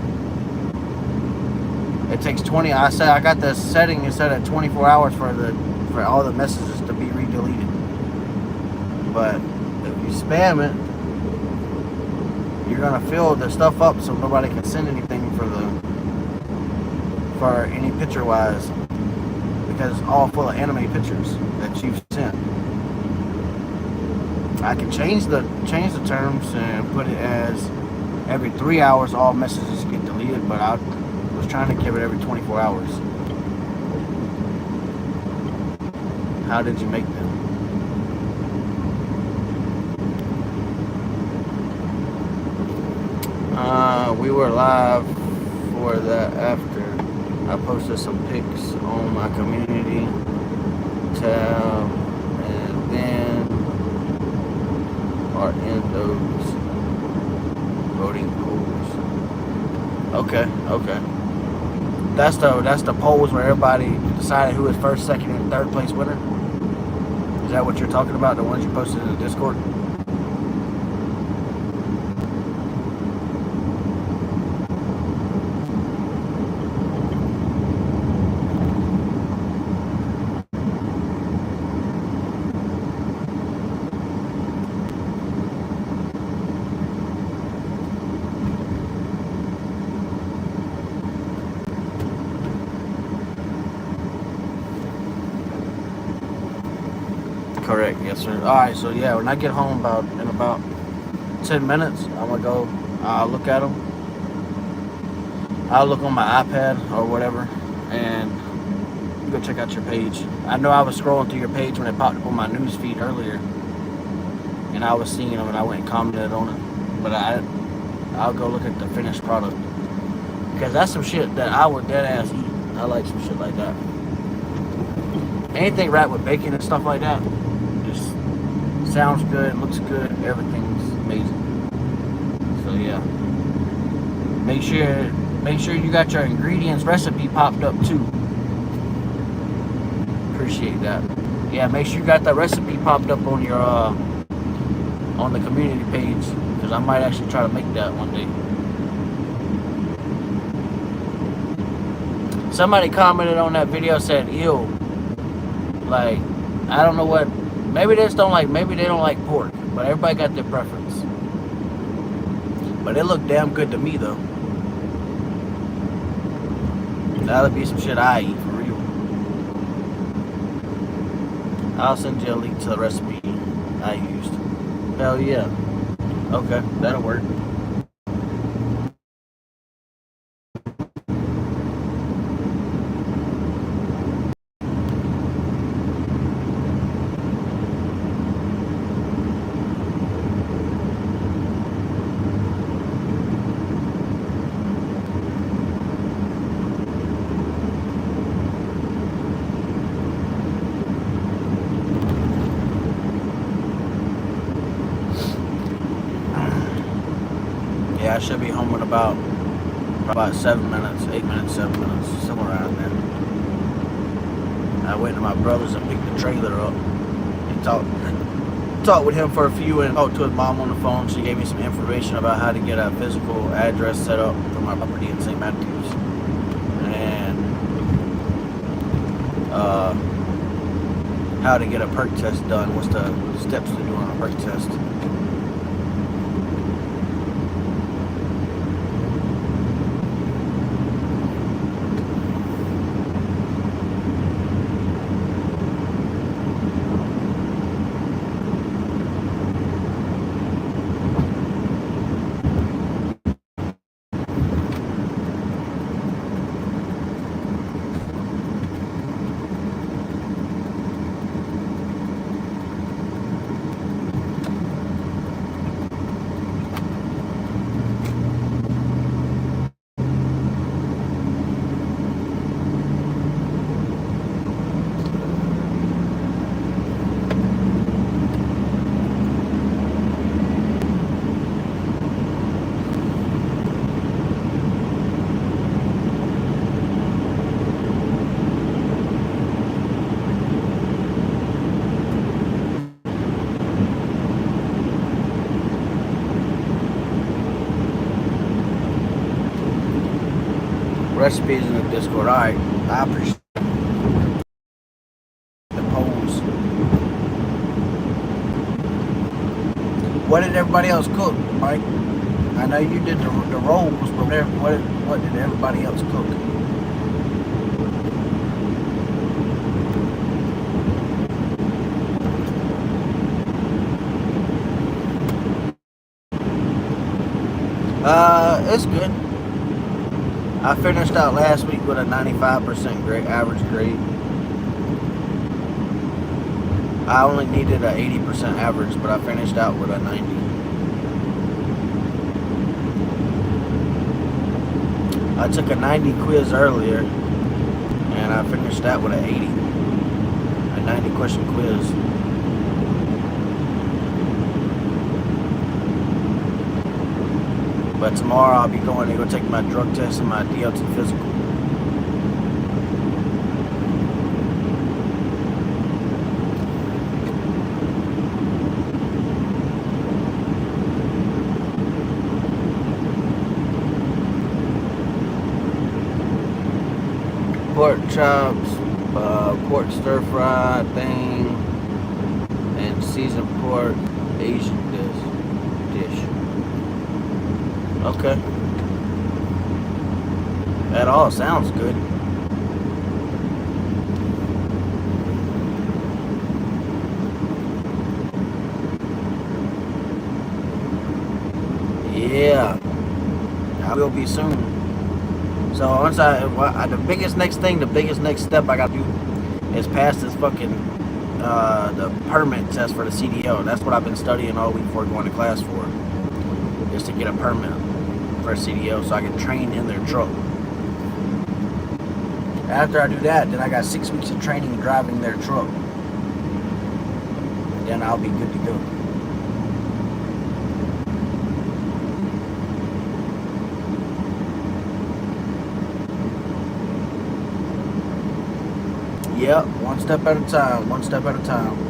It takes 20. I got the setting set at 24 hours for all the messages to be re-deleted. But if you spam it, you're gonna fill the stuff up so nobody can send anything for any picture wise, because it's all full of anime pictures that you've sent. I can change the terms and put it as every 3 hours all messages get deleted, but I was trying to give it every 24 hours. How did you make them? We were live for that after. I posted some pics on my community tab, and then are in those voting polls. Okay. That's the polls where everybody decided who is first, second, and third place winner. Is that what you're talking about? The ones you posted in the Discord? Correct, yes sir. Alright, so yeah, when I get home in about 10 minutes, I'm gonna go look at them. I'll look on my iPad or whatever and go check out your page. I know I was scrolling through your page when it popped up on my news feed earlier, and I was seeing them and I went and commented on it. But I'll go look at the finished product, because that's some shit that I would dead ass eat. I like some shit like that. Anything wrapped with bacon and stuff like that just sounds good, looks good, everything's amazing. So yeah, make sure you got your ingredients recipe popped up too. Appreciate that. Yeah, make sure you got that recipe popped up on your on the community page, because I might actually try to make that one day. Somebody commented on that video, said ew. Like, I don't know what, maybe they don't like pork, but everybody got their preference. But it looked damn good to me though. That'll be some shit I eat for real. I'll send you a link to the recipe I used. Hell yeah. Okay, that'll work. I should be home in about 7 minutes, 8 minutes, 7 minutes, somewhere around there. I went to my brother's and picked the trailer up and talked with him for a few and talked to his mom on the phone. She gave me some information about how to get a physical address set up for my property in St. Matthews. And how to get a perk test done. What's the steps to do on a perk test. Recipes in the Discord. Alright, I appreciate the polls. What did everybody else cook, Mike? I know you did the rolls, but what did everybody else cook? It's good. I finished out last week with a 95% grade, average grade. I only needed an 80% average, but I finished out with a 90. I took a 90 quiz earlier, and I finished that with an 80. A 90 question quiz. But tomorrow I'll be going to go take my drug test and my DLT physical. Pork chops, pork stir fry thing, and seasoned pork Asian dish. Okay. That all sounds good. Yeah. I will be soon. So once the biggest next step I gotta do is pass this fucking the permit test for the CDL. That's what I've been studying all week before going to class for. Just to get a permit for a CDL so I can train in their truck. After I do that, then I got 6 weeks of training driving their truck. Then I'll be good to go. Yep, one step at a time, one step at a time.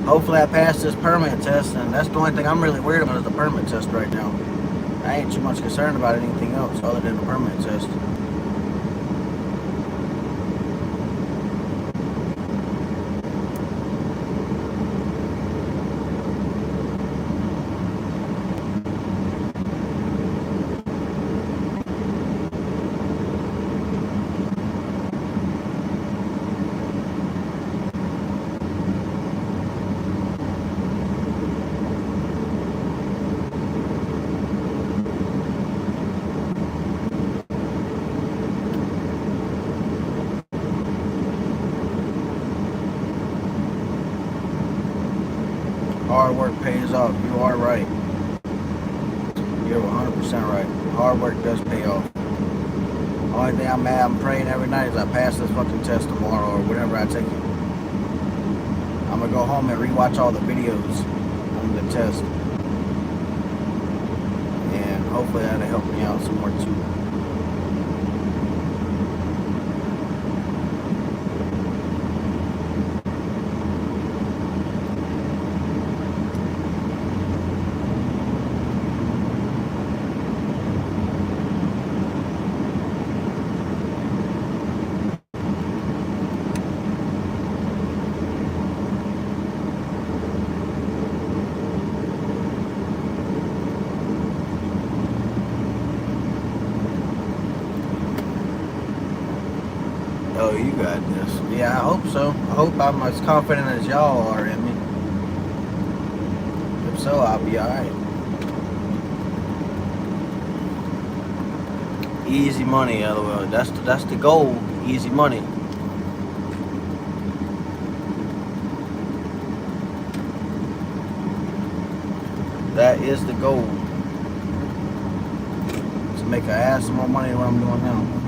Hopefully I pass this permit test, and that's the only thing I'm really worried about is the permit test right now. I ain't too much concerned about anything else other than the permit test. Hard work pays off. You are right. You're 100% right. Hard work does pay off. Only thing I'm praying every night is I pass this fucking test tomorrow or whenever I take it. I'm gonna go home and rewatch all the videos on the test. And hopefully that'll help me out some more too. Oh, you got this. Yeah, I hope so. I hope I'm as confident as y'all are in me. If so, I'll be alright. Easy money, LOL. That's the goal. Easy money. That is the goal. To make an ass more money than what I'm doing now.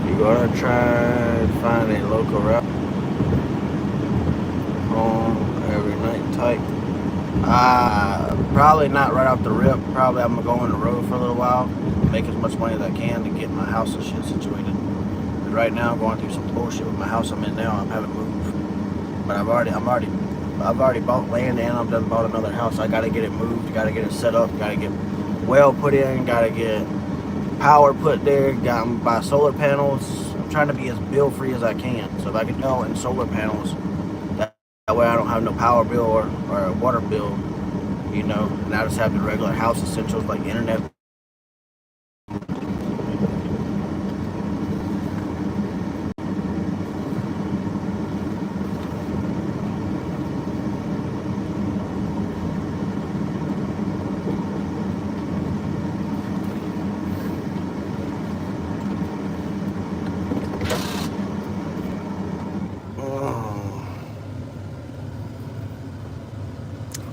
You're gonna try to find a local route home every night type. Probably not right off the rip. Probably I'm gonna go on the road for a little while, make as much money as I can to get my house and shit situated. But right now I'm going through some bullshit with my house I'm in now. I'm having to move, but I've already bought land and I've done bought another house. I gotta get it moved, gotta get it set up, gotta get well put in, gotta get power put there, got to buy solar panels. I'm trying to be as bill free as I can. So if I can go in solar panels, that way I don't have no power bill or a water bill, you know, and I just have the regular house essentials like internet.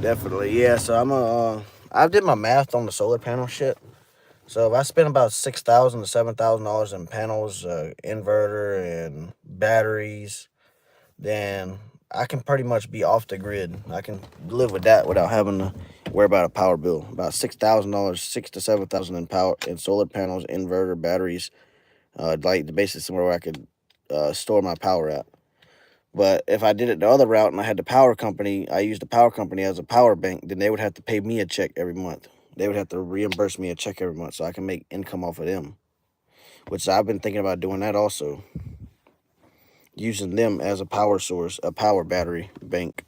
Definitely, yeah. So I did my math on the solar panel shit. So if I spend about $6,000 to $7,000 in panels, inverter, and batteries, then I can pretty much be off the grid. I can live with that without having to worry about a power bill. About $6,000, 6 to 7,000 in power in solar panels, inverter, batteries, like the basic somewhere where I could store my power at. But if I did it the other route and I had the power company, I used the power company as a power bank, then they would have to pay me a check every month. They would have to reimburse me a check every month so I can make income off of them, which I've been thinking about doing that also. Using them as a power source, a power battery bank,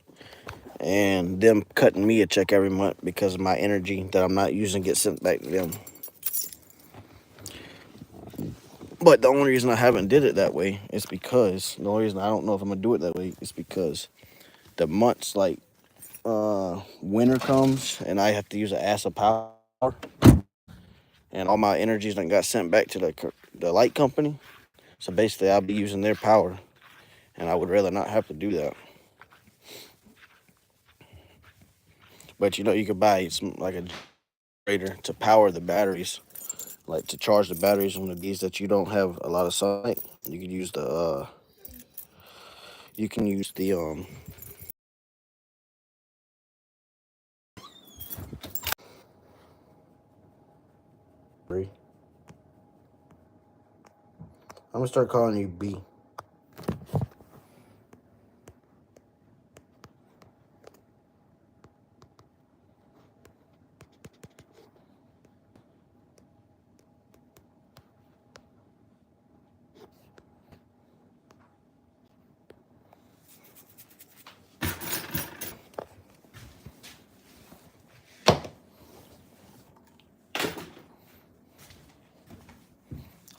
and them cutting me a check every month because my energy that I'm not using gets sent back to them. But the only reason I haven't did it that way is because, the only reason I don't know if I'm gonna do it that way is because the months like winter comes and I have to use an ass of power and all my energies done got sent back to the light company. So basically I'll be using their power and I would rather not have to do that. But you know, you could buy some like a generator to power the batteries, like to charge the batteries on the days that you don't have a lot of sunlight. You could use the I'm gonna start calling you B.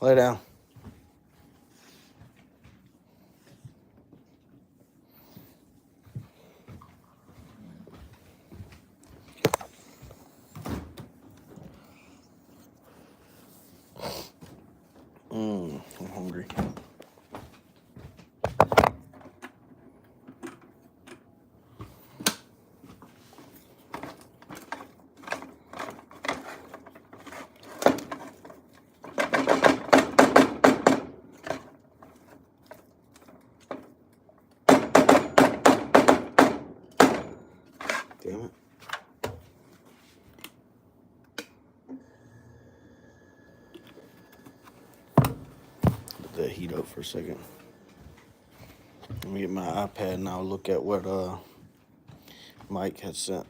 Lay down. I'm hungry. Damn it. Let that heat up for a second. Let me get my iPad and I'll look at what Mike had sent.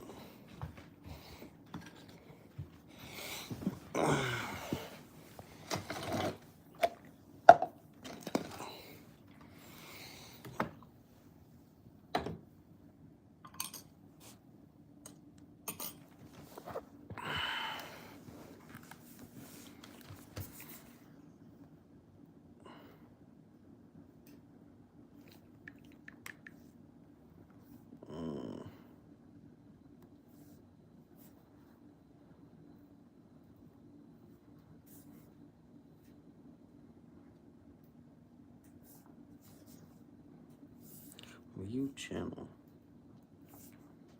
View channel.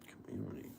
Community.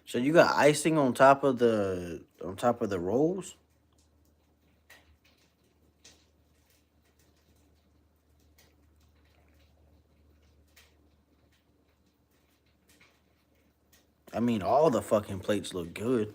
So you got icing on top of the rolls? I mean, all the fucking plates look good.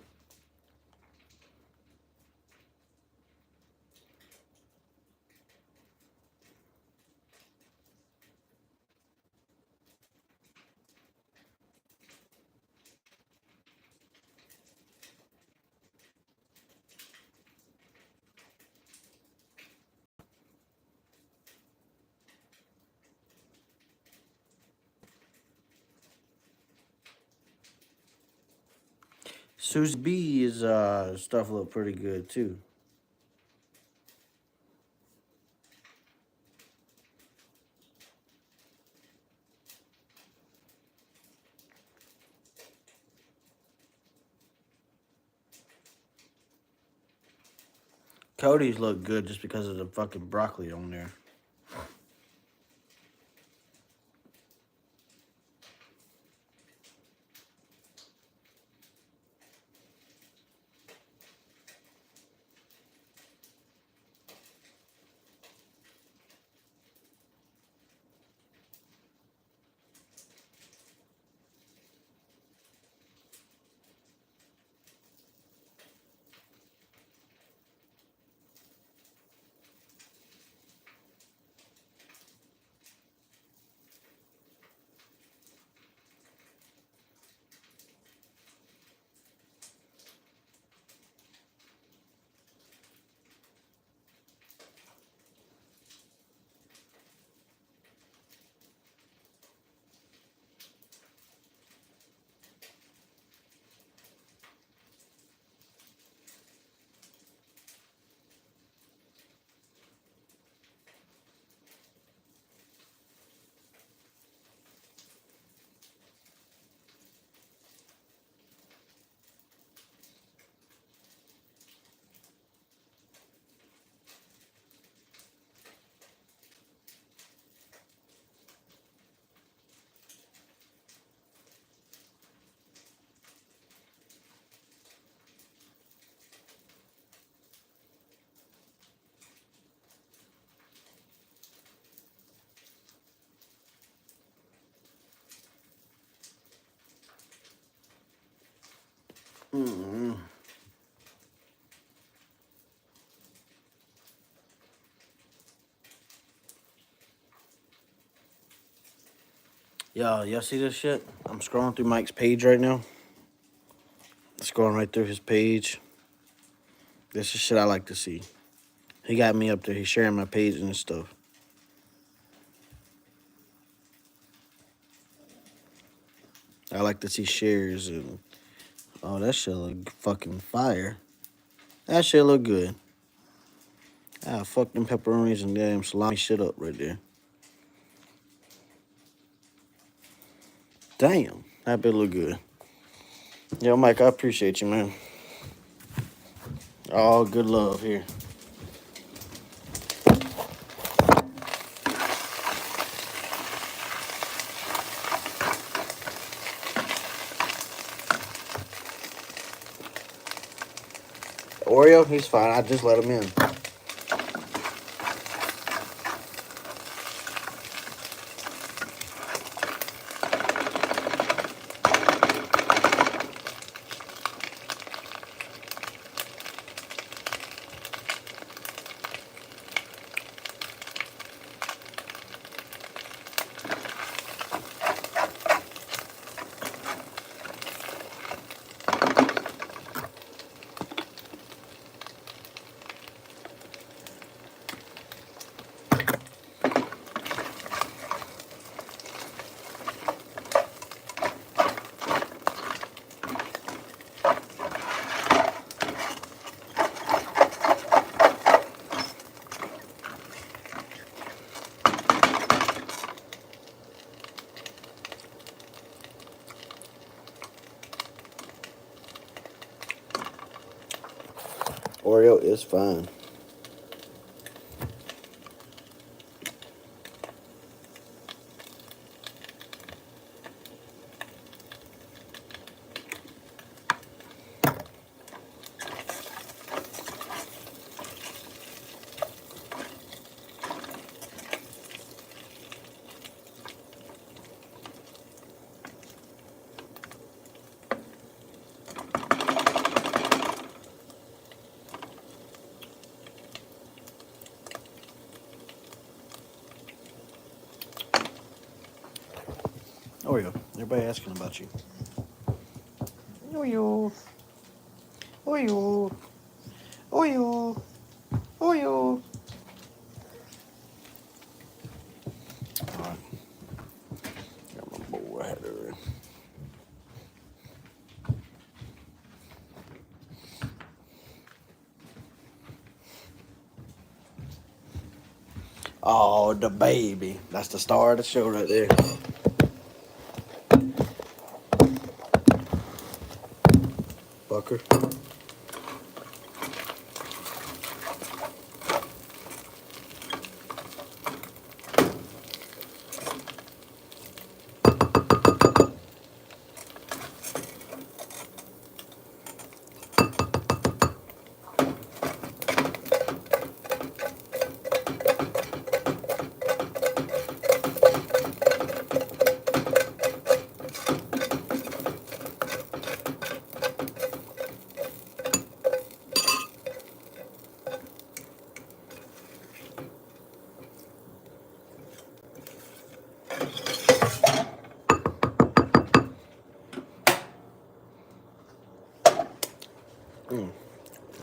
Susie B's stuff look pretty good too. Cody's look good just because of the fucking broccoli on there. Mm-hmm. Y'all see this shit? I'm scrolling through Mike's page right now. Scrolling right through his page. This is shit I like to see. He got me up there. He's sharing my page and stuff. I like to see shares and oh, that shit look fucking fire. That shit look good. Ah, fuck them pepperonis and damn salami shit up right there. Damn, that bit look good. Yo, Mike, I appreciate you, man. All good love here. Oreo, he's fine. I just let him in. Oreo is fine. Oreo, everybody asking about you. Oreo. Oreo. Oreo. Oreo. Alright. Got my bowl ahead of her. Oh, the baby. That's the star of the show right there. Fucker.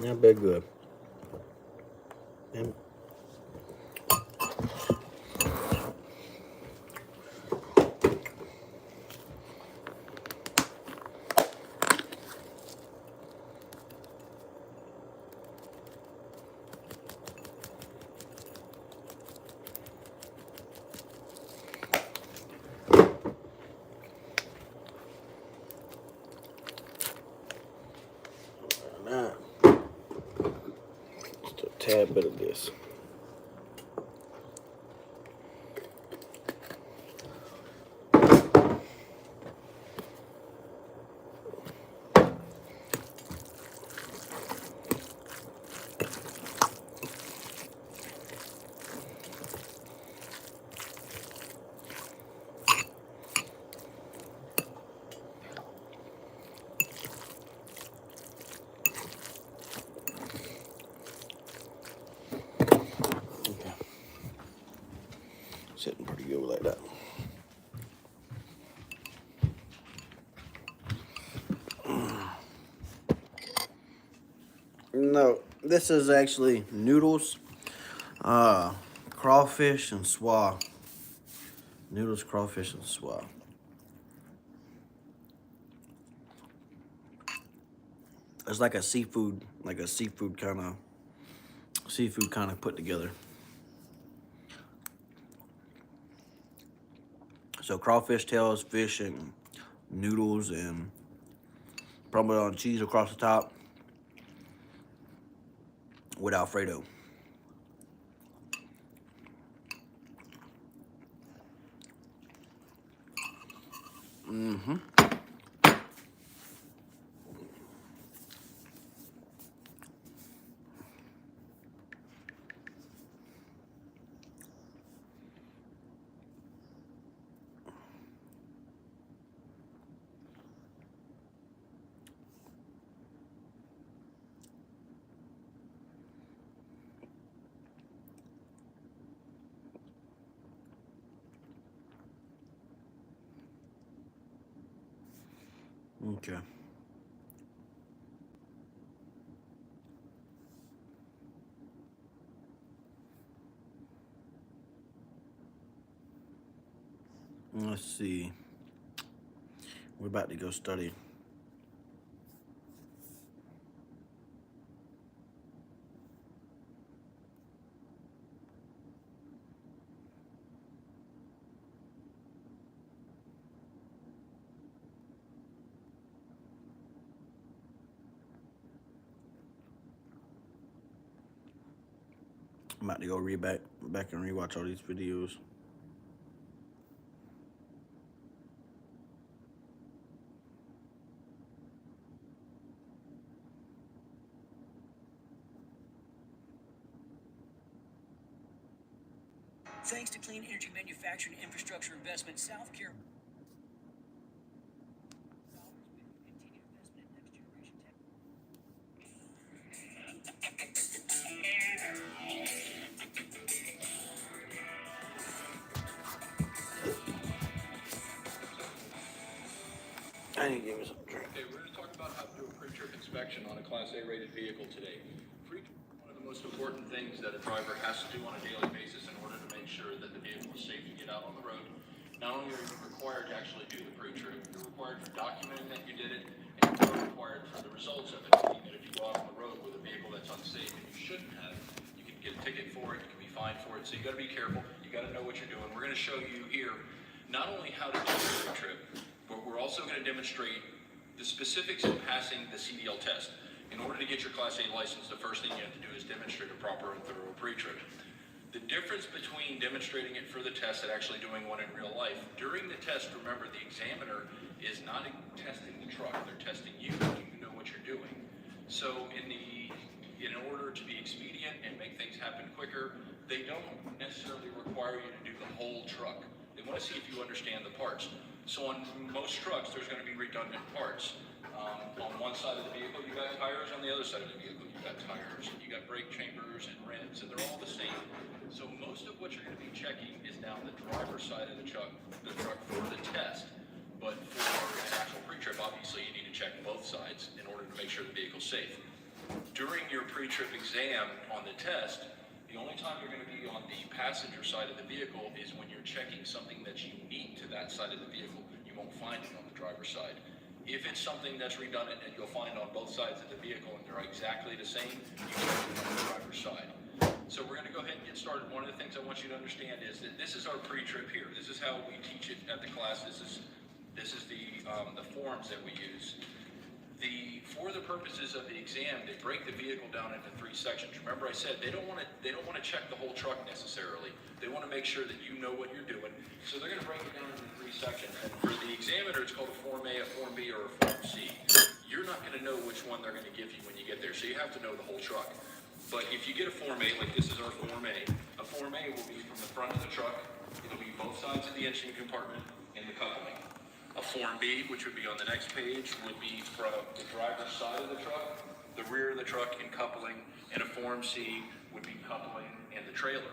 That bit good. And now, just a tad bit of this. Sitting pretty good like that. No, this is actually noodles, crawfish, and swa. Noodles, crawfish, and swa. It's like a seafood kind of put together. So crawfish tails, fish, and noodles, and provolone cheese across the top with Alfredo. Mm-hmm. Okay. Let's see. We're about to go study. I'm about to go back and rewatch all these videos. Thanks to clean energy manufacturing infrastructure investment, South Carolina. I need to give me some drink. Okay, we're going to talk about how to do a pre-trip inspection on a Class A rated vehicle today. Pre-trip is one of the most important things that a driver has to do on a daily basis in order to make sure that the vehicle is safe to get out on the road. Not only are you required to actually do the pre-trip, you're required for documenting that you did it, and you're required for the results of it, meaning that if you go out on the road with a vehicle that's unsafe and you shouldn't have, you can get a ticket for it, you can be fined for it, so you got to be careful, you got to know what you're doing. We're going to show you here not only how to do the pre-trip, but we're also going to demonstrate the specifics of passing the CDL test. In order to get your Class A license, the first thing you have to do is demonstrate a proper and thorough pre-trip. The difference between demonstrating it for the test and actually doing one in real life, during the test, remember, the examiner is not testing the truck, they're testing you. Do you know what you're doing? So in order to be expedient and make things happen quicker, they don't necessarily require you to do the whole truck. They want to see if you understand the parts. So on most trucks, there's going to be redundant parts. On one side of the vehicle, you got tires. On the other side of the vehicle, you got tires. You got brake chambers and rims, and they're all the same. So most of what you're going to be checking is down the driver's side of the truck for the test. But for an actual pre-trip, obviously, you need to check both sides in order to make sure the vehicle's safe. During your pre-trip exam on the test, the only time you're going to be on the passenger side of the vehicle is when you're checking something that's unique to that side of the vehicle. You won't find it on the driver's side. If it's something that's redundant and you'll find on both sides of the vehicle and they're exactly the same, you can check it on the driver's side. So we're going to go ahead and get started. One of the things I want you to understand is that this is our pre-trip here. This is how we teach it at the class. This is the forms that we use. For the purposes of the exam, they break the vehicle down into 3 sections. Remember, I said they don't want to check the whole truck necessarily. They want to make sure that you know what you're doing. So they're going to break it down into 3 sections. And for the examiner, it's called a Form A, a Form B, or a Form C. You're not going to know which one they're going to give you when you get there. So you have to know the whole truck. But if you get a Form A, like this is our Form A will be from the front of the truck. It'll be both sides of the engine compartment and the coupling. A Form B, which would be on the next page, would be from the driver's side of the truck, the rear of the truck, and coupling. And a Form C would be coupling and the trailer.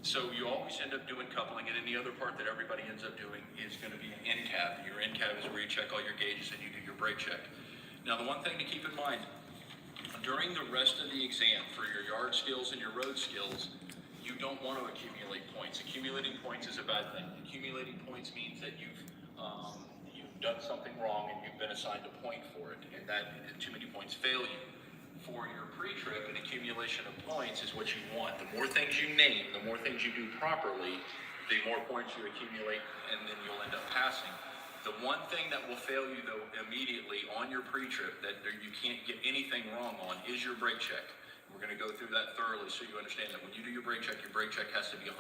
So you always end up doing coupling, and then the other part that everybody ends up doing is going to be an end cab. Your end cab is where you check all your gauges and you do your brake check. Now, the one thing to keep in mind, during the rest of the exam for your yard skills and your road skills, you don't want to accumulate points. Accumulating points is a bad thing. Accumulating points means that you've done something wrong and you've been assigned a point for it, and that too many points fail you. For your pre-trip, an accumulation of points is what you want. The more things you name, the more things you do properly, the more points you accumulate, and then you'll end up passing. The one thing that will fail you, though, immediately on your pre-trip that you can't get anything wrong on is your brake check. We're going to go through that thoroughly so you understand that when you do your brake check has to be 100%.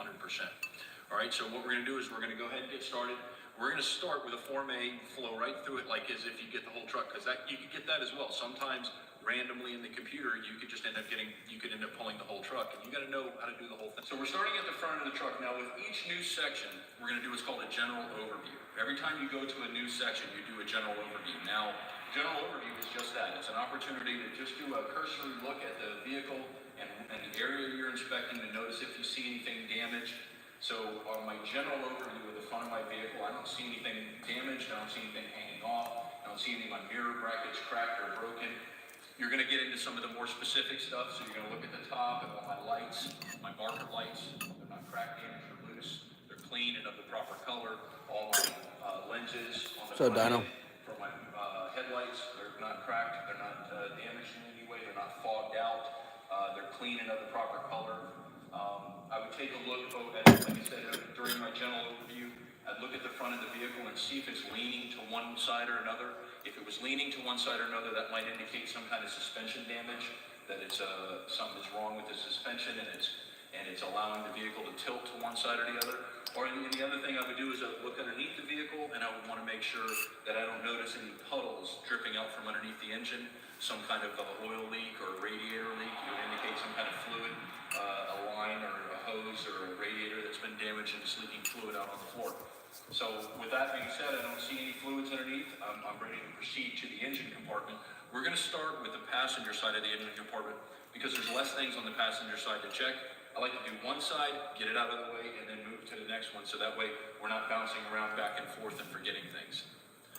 All right, so what we're going to do is we're going to go ahead and get started. We're going to start with a Form A, flow right through it like as if you get the whole truck, because that you could get that as well. Sometimes randomly in the computer, you could just end up pulling the whole truck, and you got to know how to do the whole thing. So we're starting at the front of the truck. Now with each new section, we're going to do what's called a general overview. Every time you go to a new section, you do a general overview. Now, general overview is just that. It's an opportunity to just do a cursory look at the vehicle and the area you're inspecting to notice if you see anything damaged. So on my general overview of the front of my vehicle, I don't see anything damaged, I don't see anything hanging off, I don't see any of my mirror brackets cracked or broken. You're going to get into some of the more specific stuff, so you're going to look at the top and all my lights, my marker lights, they're not cracked, damaged, or loose, they're clean and of the proper color. All my lenses on the front end for my headlights, they're not cracked, they're not damaged in any way, they're not fogged out, they're clean and of the proper color. I would take a look at, like I said, during my general overview, I'd look at the front of the vehicle and see if it's leaning to one side or another. If it was leaning to one side or another, that might indicate some kind of suspension damage, that it's something's wrong with the suspension and it's allowing the vehicle to tilt to one side or the other. Or the other thing I would do is I would look underneath the vehicle and I would want to make sure that I don't notice any puddles dripping out from underneath the engine, some kind of oil leak or radiator leak. It would indicate some kind of fluid, a line or a hose or a radiator that's been damaged and is leaking fluid out on the floor. So with that being said, I don't see any fluids underneath. I'm ready to proceed to the engine compartment. We're going to start with the passenger side of the engine compartment because there's less things on the passenger side to check. I like to do one side, get it out of the way, and then move to the next one, so that way we're not bouncing around back and forth and forgetting things.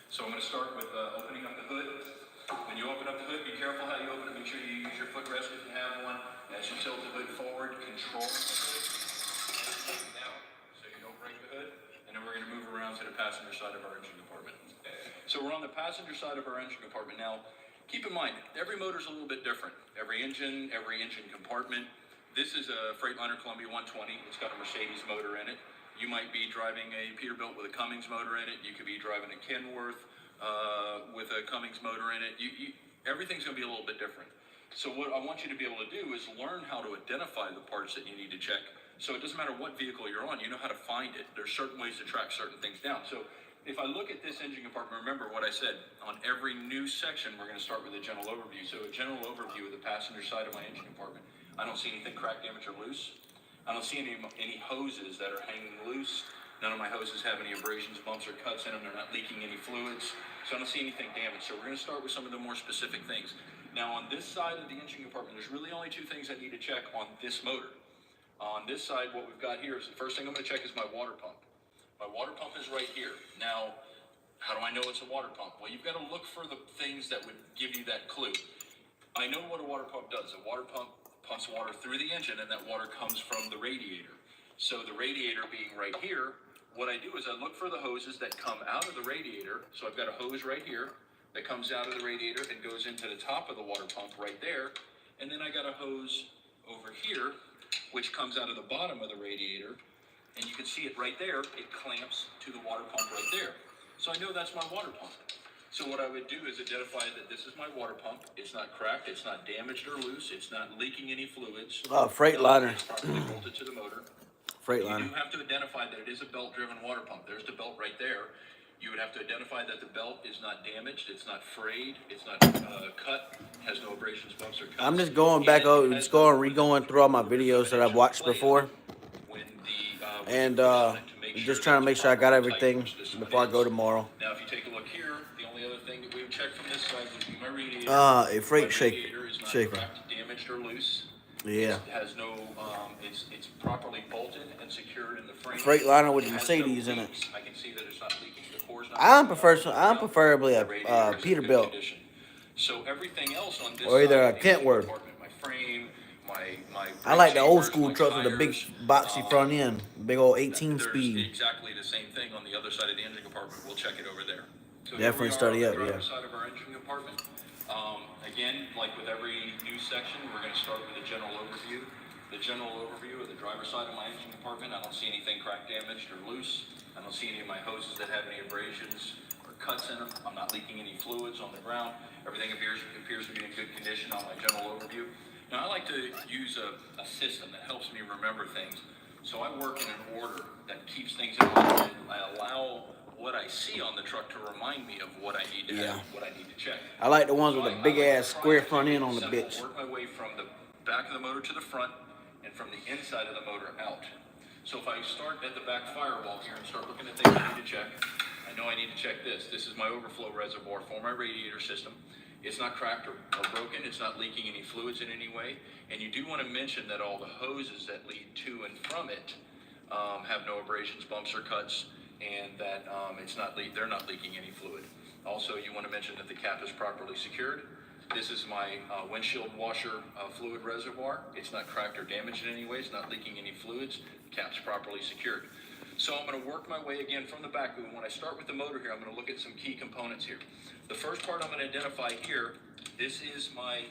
So I'm going to start with opening up the hood. When you open up the hood, be careful how you open it. Make sure you use your footrest if you have one. As you tilt the hood forward, control the hood down so you don't break the hood. And then we're going to move around to the passenger side of our engine compartment. So we're on the passenger side of our engine compartment. Now, keep in mind, every motor's a little bit different. Every engine compartment. This is a Freightliner Columbia 120. It's got a Mercedes motor in it. You might be driving a Peterbilt with a Cummins motor in it. You could be driving a Kenworth with a Cummins motor in it. Everything's going to be a little bit different. So what I want you to be able to do is learn how to identify the parts that you need to check. So it doesn't matter what vehicle you're on, you know how to find it. There's certain ways to track certain things down. So if I look at this engine compartment, remember what I said, on every new section, we're going to start with a general overview. So a general overview of the passenger side of my engine compartment. I don't see anything cracked, damaged, or loose. I don't see any hoses that are hanging loose. None of my hoses have any abrasions, bumps, or cuts in them. They're not leaking any fluids. So I don't see anything damaged. So we're going to start with some of the more specific things. Now on this side of the engine compartment, there's really only two things I need to check on this motor. On this side, what we've got here is the first thing I'm going to check is my water pump. My water pump is right here. Now, how do I know it's a water pump? Well, you've got to look for the things that would give you that clue. I know what a water pump does. A water pump pumps water through the engine, and that water comes from the radiator. So the radiator being right here, what I do is I look for the hoses that come out of the radiator. So I've got a hose right here that comes out of the radiator and goes into the top of the water pump right there. And then I got a hose over here, which comes out of the bottom of the radiator. And you can see it right there. It clamps to the water pump right there. So I know that's my water pump. So what I would do is identify that this is my water pump. It's not cracked, it's not damaged or loose, it's not leaking any fluids. Freightliner. It's properly bolted to the motor. Freightliner. You do have to identify that it is a belt-driven water pump. There's the belt right there. You would have to identify that the belt is not damaged, it's not frayed, it's not cut, has no abrasions, bumps, or cuts. I'm just going back over, just re-going through all my videos that I've watched before. And just trying to make sure I got everything before I go tomorrow. Now, if you take a look here, the only other thing that we would check from this side would be my radiator. A freight shaker. Cracked, damaged, or loose. Yeah. It has no, it's properly bolted and secured in the frame. Freightliner with the It has Mercedes no in it. leaks. I can see that it's not leaking. The core's not I'm leaking. preferably The a radiator is in good Peterbilt condition. So everything else on this or either side a of the engine Kentworth. compartment, my frame, my I like the old chambers, school my trucks with the big tires, boxy front end, big old 18 there's speed. exactly the same thing on the other side of the engine compartment. We'll check it over there. So Definitely here study we are up, on the yeah. driver's side of our engine compartment. Again, like with every new section, we're going to start with a general overview. The general overview of the driver's side of my engine compartment. I don't see anything crack damaged or loose. I don't see any of my hoses that have any abrasions or cuts in them. I'm not leaking any fluids on the ground. Everything appears to be in good condition on my general overview. Now, I like to use a system that helps me remember things. So I work in an order that keeps things in mind. I allow what I see on the truck to remind me of what I need to have, what I need to check. I like the ones So with I a big like ass to square try front to end keep on it the simple, bitch. work my way from the back of the motor to the front and from the inside of the motor out. So if I start at the back firewall here and start looking at things I need to check, I know I need to check this. This is my overflow reservoir for my radiator system. It's not cracked or broken. It's not leaking any fluids in any way. And you do want to mention that all the hoses that lead to and from it have no abrasions, bumps, or cuts, and that they're not leaking any fluid. Also, you want to mention that the cap is properly secured. This is my windshield washer fluid reservoir. It's not cracked or damaged in any way. It's not leaking any fluids. The cap's properly secured. So I'm going to work my way again from the back. When I start with the motor here, I'm going to look at some key components here. The first part I'm going to identify here, this is my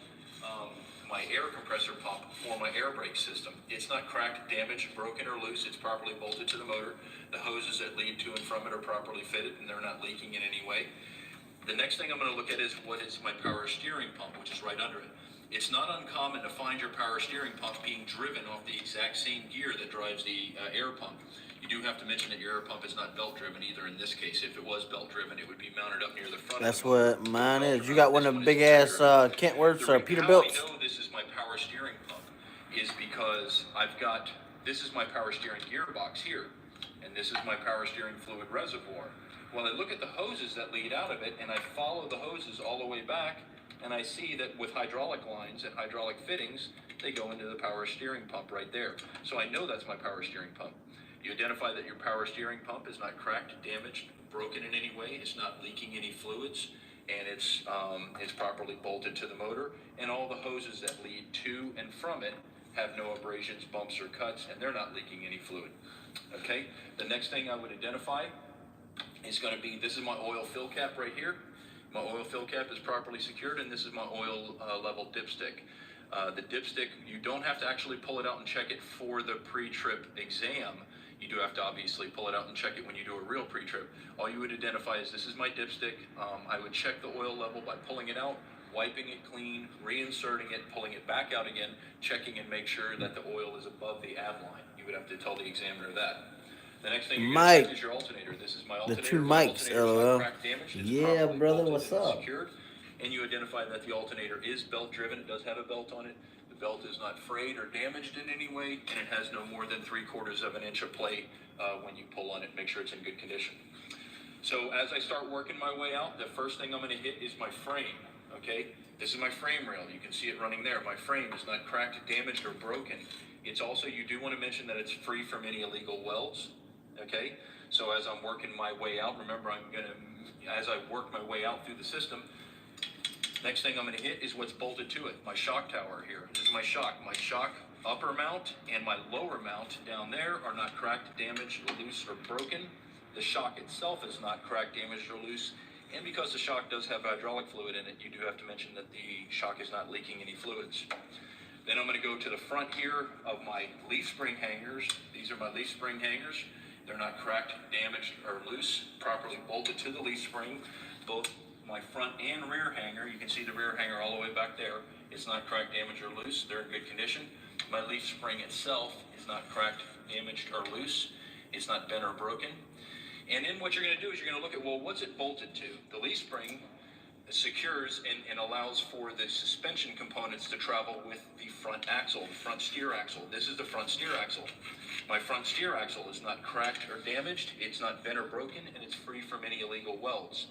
air compressor pump for my air brake system. It's not cracked, damaged, broken, or loose. It's properly bolted to the motor. The hoses that lead to and from it are properly fitted, and they're not leaking in any way. The next thing I'm going to look at is what is my power steering pump, which is right under it. It's not uncommon to find your power steering pump being driven off the exact same gear that drives the air pump. You do have to mention that your air pump is not belt driven either in this case. If it was belt driven, it would be mounted up near the front. That's of the motor. what mine is. You This got one of one the is big ass driven. Kentworths or How I Peterbilts. know this is my power steering pump is because this is my power steering gearbox here, and this is my power steering fluid reservoir. Well, I look at the hoses that lead out of it, and I follow the hoses all the way back, and I see that with hydraulic lines and hydraulic fittings, they go into the power steering pump right there. So I know that's my power steering pump. You identify that your power steering pump is not cracked, damaged, broken in any way. It's not leaking any fluids, and it's properly bolted to the motor. And all the hoses that lead to and from it have no abrasions, bumps, or cuts, and they're not leaking any fluid. Okay. The next thing I would identify is going to be, this is my oil fill cap right here. My oil fill cap is properly secured, and this is my oil level dipstick. The dipstick, you don't have to actually pull it out and check it for the pre-trip exam. You do have to obviously pull it out and check it when you do a real pre-trip. All you would identify is this is my dipstick. I would check the oil level by pulling it out, wiping it clean, reinserting it, pulling it back out again, checking and make sure that the oil is above the ab line. You would have to tell the examiner that. The next thing you're going to check is your alternator. This is my alternator. The two mics, LOL. Yeah, brother, what's up? Secured, and you identify that the alternator is belt driven. It does have a belt on it. The belt is not frayed or damaged in any way, and it has no more than 3/4 of an inch of play when you pull on it. Make sure it's in good condition. So as I start working my way out, the first thing I'm going to hit is my frame. Okay, this is my frame rail. You can see it running there. My frame is not cracked, damaged, or broken. It's also, you do want to mention that it's free from any illegal welds. Okay, so as I'm working my way out, remember as I work my way out through the system, next thing I'm going to hit is what's bolted to it. My shock tower here. This is my shock. My shock upper mount and my lower mount down there are not cracked, damaged, or loose, or broken. The shock itself is not cracked, damaged, or loose. And because the shock does have hydraulic fluid in it, you do have to mention that the shock is not leaking any fluids. Then I'm going to go to the front here of my leaf spring hangers. These are my leaf spring hangers. They're not cracked, damaged, or loose, properly bolted to the leaf spring. Both my front and rear hanger, you can see the rear hanger all the way back there. It's not cracked, damaged, or loose. They're in good condition. My leaf spring itself is not cracked, damaged, or loose. It's not bent or broken. And then what you're going to do is you're going to look at, well, what's it bolted to? The leaf spring secures and allows for the suspension components to travel with the front axle, the front steer axle. This is the front steer axle. My front steer axle is not cracked or damaged, it's not bent or broken, and it's free from any illegal welds.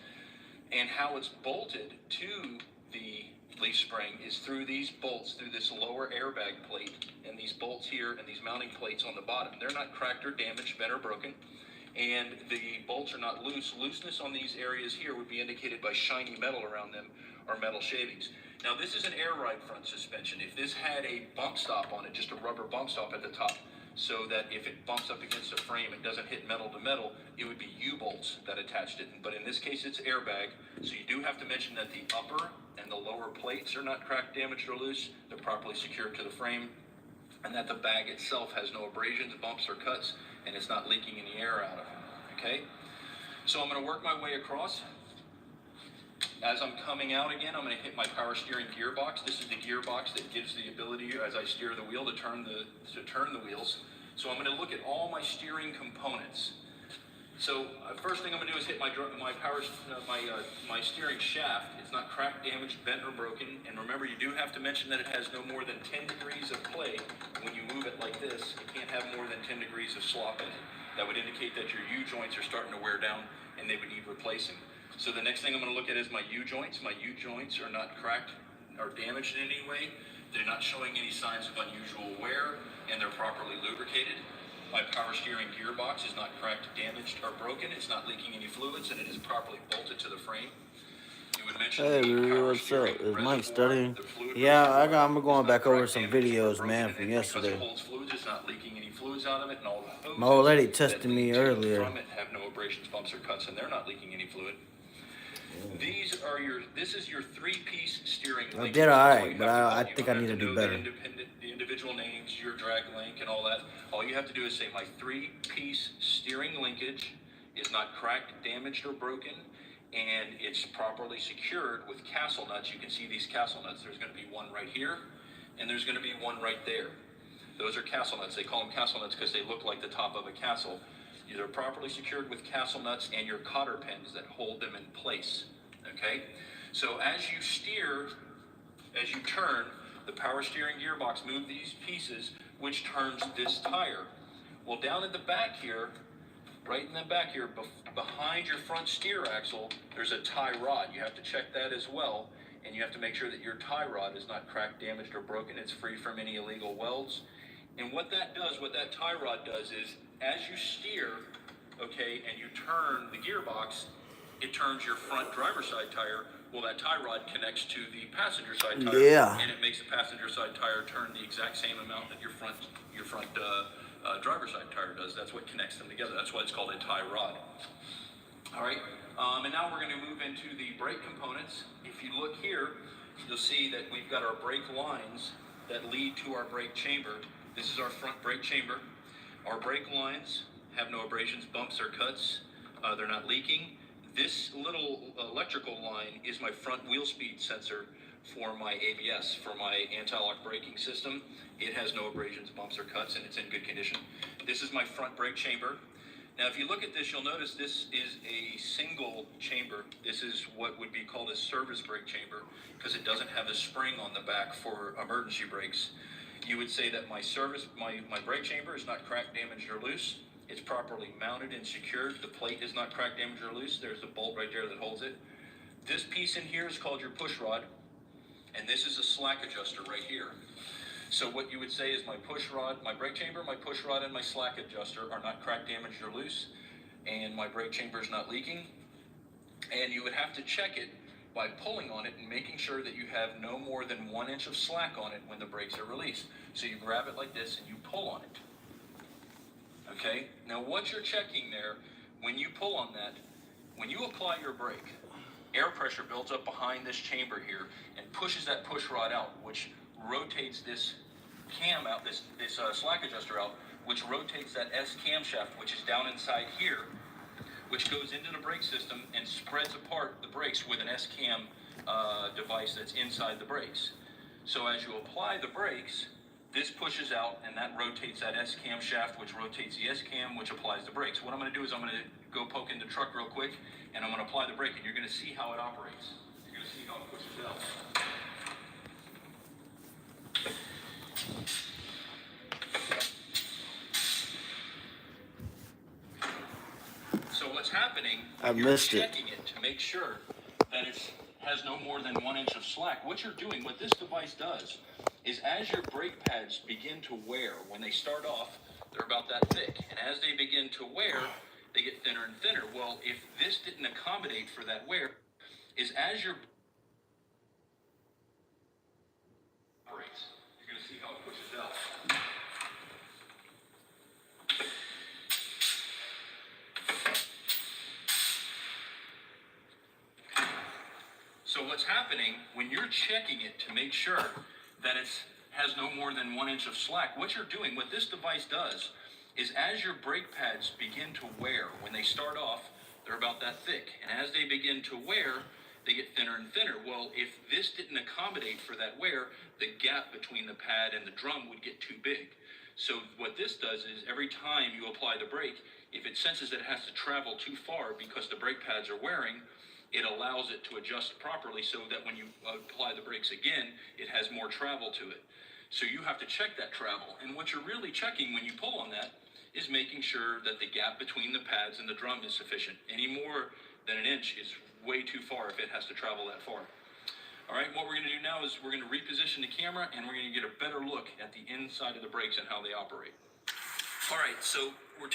And how it's bolted to the leaf spring is through these bolts, through this lower airbag plate, and these bolts here and these mounting plates on the bottom. They're not cracked or damaged, bent or broken, and the bolts are not loose. Looseness on these areas here would be indicated by shiny metal around them or metal shavings. Now this is an air ride front suspension. If this had a bump stop on it, just a rubber bump stop at the top, so that if it bumps up against the frame, it doesn't hit metal to metal, it would be U-bolts that attached it. But in this case, it's airbag, so you do have to mention that the upper and the lower plates are not cracked, damaged, or loose. They're properly secured to the frame, and that the bag itself has no abrasions, bumps, or cuts, and it's not leaking any air out of it, okay? So I'm gonna work my way across. As I'm coming out again, I'm going to hit my power steering gearbox. This is the gearbox that gives the ability, as I steer the wheel, to turn the wheels. So I'm going to look at all my steering components. So first thing I'm going to do is hit my steering shaft. It's not cracked, damaged, bent, or broken. And remember, you do have to mention that it has no more than 10 degrees of play. When you move it like this, it can't have more than 10 degrees of slop in it. That would indicate that your U-joints are starting to wear down and they would need replacing. So the next thing I'm going to look at is my U-joints. My U-joints are not cracked or damaged in any way. They're not showing any signs of unusual wear, and they're properly lubricated. My power steering gearbox is not cracked, damaged, or broken. It's not leaking any fluids, and it is properly bolted to the frame. You would mention Hey, Ruru, what's up? Is Mike studying? Yeah, I'm going back over some videos, man, from yesterday. Because it holds fluids, it's not leaking any fluids out of it, and all the hoses My old lady that tested me lead to and earlier. from it have no abrasions, bumps, or cuts, and they're not leaking any fluid. This is your three-piece steering link. I did alright, but I think I need to do better. The individual names, your drag link, and all that. All you have to do is say my three-piece steering linkage is not cracked, damaged, or broken, and it's properly secured with castle nuts. You can see these castle nuts. There's going to be one right here, and there's going to be one right there. Those are castle nuts. They call them castle nuts because they look like the top of a castle. They're properly secured with castle nuts and your cotter pins that hold them in place, okay? So as you steer, as you turn, the power steering gearbox moves these pieces, which turns this tire. Well, down at the back here, right in the back here, behind your front steer axle, there's a tie rod. You have to check that as well, and you have to make sure that your tie rod is not cracked, damaged, or broken. It's free from any illegal welds. And what that does, what that tie rod does is, as you steer, okay, and you turn the gearbox, it turns your front driver's side tire. Well, that tie rod connects to the passenger side tire, and it makes the passenger side tire turn the exact same amount that your front driver's side tire does. That's what connects them together. That's why it's called a tie rod. All right, and now we're going to move into the brake components. If you look here, you'll see that we've got our brake lines that lead to our brake chamber. This is our front brake chamber. Our brake lines have no abrasions, bumps, or cuts. They're not leaking. This little electrical line is my front wheel speed sensor for my ABS, for my anti-lock braking system. It has no abrasions, bumps, or cuts, and it's in good condition. This is my front brake chamber. Now, if you look at this, you'll notice this is a single chamber. This is what would be called a service brake chamber because it doesn't have a spring on the back for emergency brakes. You would say that my brake chamber is not cracked, damaged, or loose. It's properly mounted and secured. The plate is not cracked, damaged, or loose. There's a bolt right there that holds it. This piece in here is called your push rod, and this is a slack adjuster right here. So what you would say is my push rod, my brake chamber, my push rod, and my slack adjuster are not cracked, damaged, or loose, and my brake chamber is not leaking. And you would have to check it by pulling on it and making sure that you have no more than 1 inch of slack on it when the brakes are released. So you grab it like this and you pull on it. Okay? Now what you're checking there, when you pull on that, when you apply your brake, air pressure builds up behind this chamber here and pushes that push rod out, which rotates this cam out, this slack adjuster out, which rotates that S camshaft, which is down inside here, which goes into the brake system and spreads apart the brakes with an S-cam device that's inside the brakes. So as you apply the brakes, this pushes out and that rotates that S-cam shaft, which rotates the S-cam, which applies the brakes. What I'm going to do is I'm going to go poke in the truck real quick, and I'm going to apply the brake, and you're going to see how it operates. You're going to see how it pushes out. So what's happening, I missed it. checking it to make sure that it's has no more than 1 inch of slack. What you're doing, what this device does, is as your brake pads begin to wear, when they start off, they're about that thick. And as they begin to wear, they get thinner and thinner. Well, if this didn't accommodate for that wear, is as your brakes, you're going to see how it pushes out. So what's happening when you're checking it to make sure that it has no more than 1 inch of slack, what you're doing, what this device does, is as your brake pads begin to wear, when they start off, they're about that thick. And as they begin to wear, they get thinner and thinner. Well, if this didn't accommodate for that wear, the gap between the pad and the drum would get too big. So what this does is every time you apply the brake, if it senses that it has to travel too far because the brake pads are wearing, it allows it to adjust properly so that when you apply the brakes again, it has more travel to it. So you have to check that travel. And what you're really checking when you pull on that is making sure that the gap between the pads and the drum is sufficient. Any more than 1 inch is way too far if it has to travel that far. All right, what we're going to do now is we're going to reposition the camera and we're going to get a better look at the inside of the brakes and how they operate. All right, so we're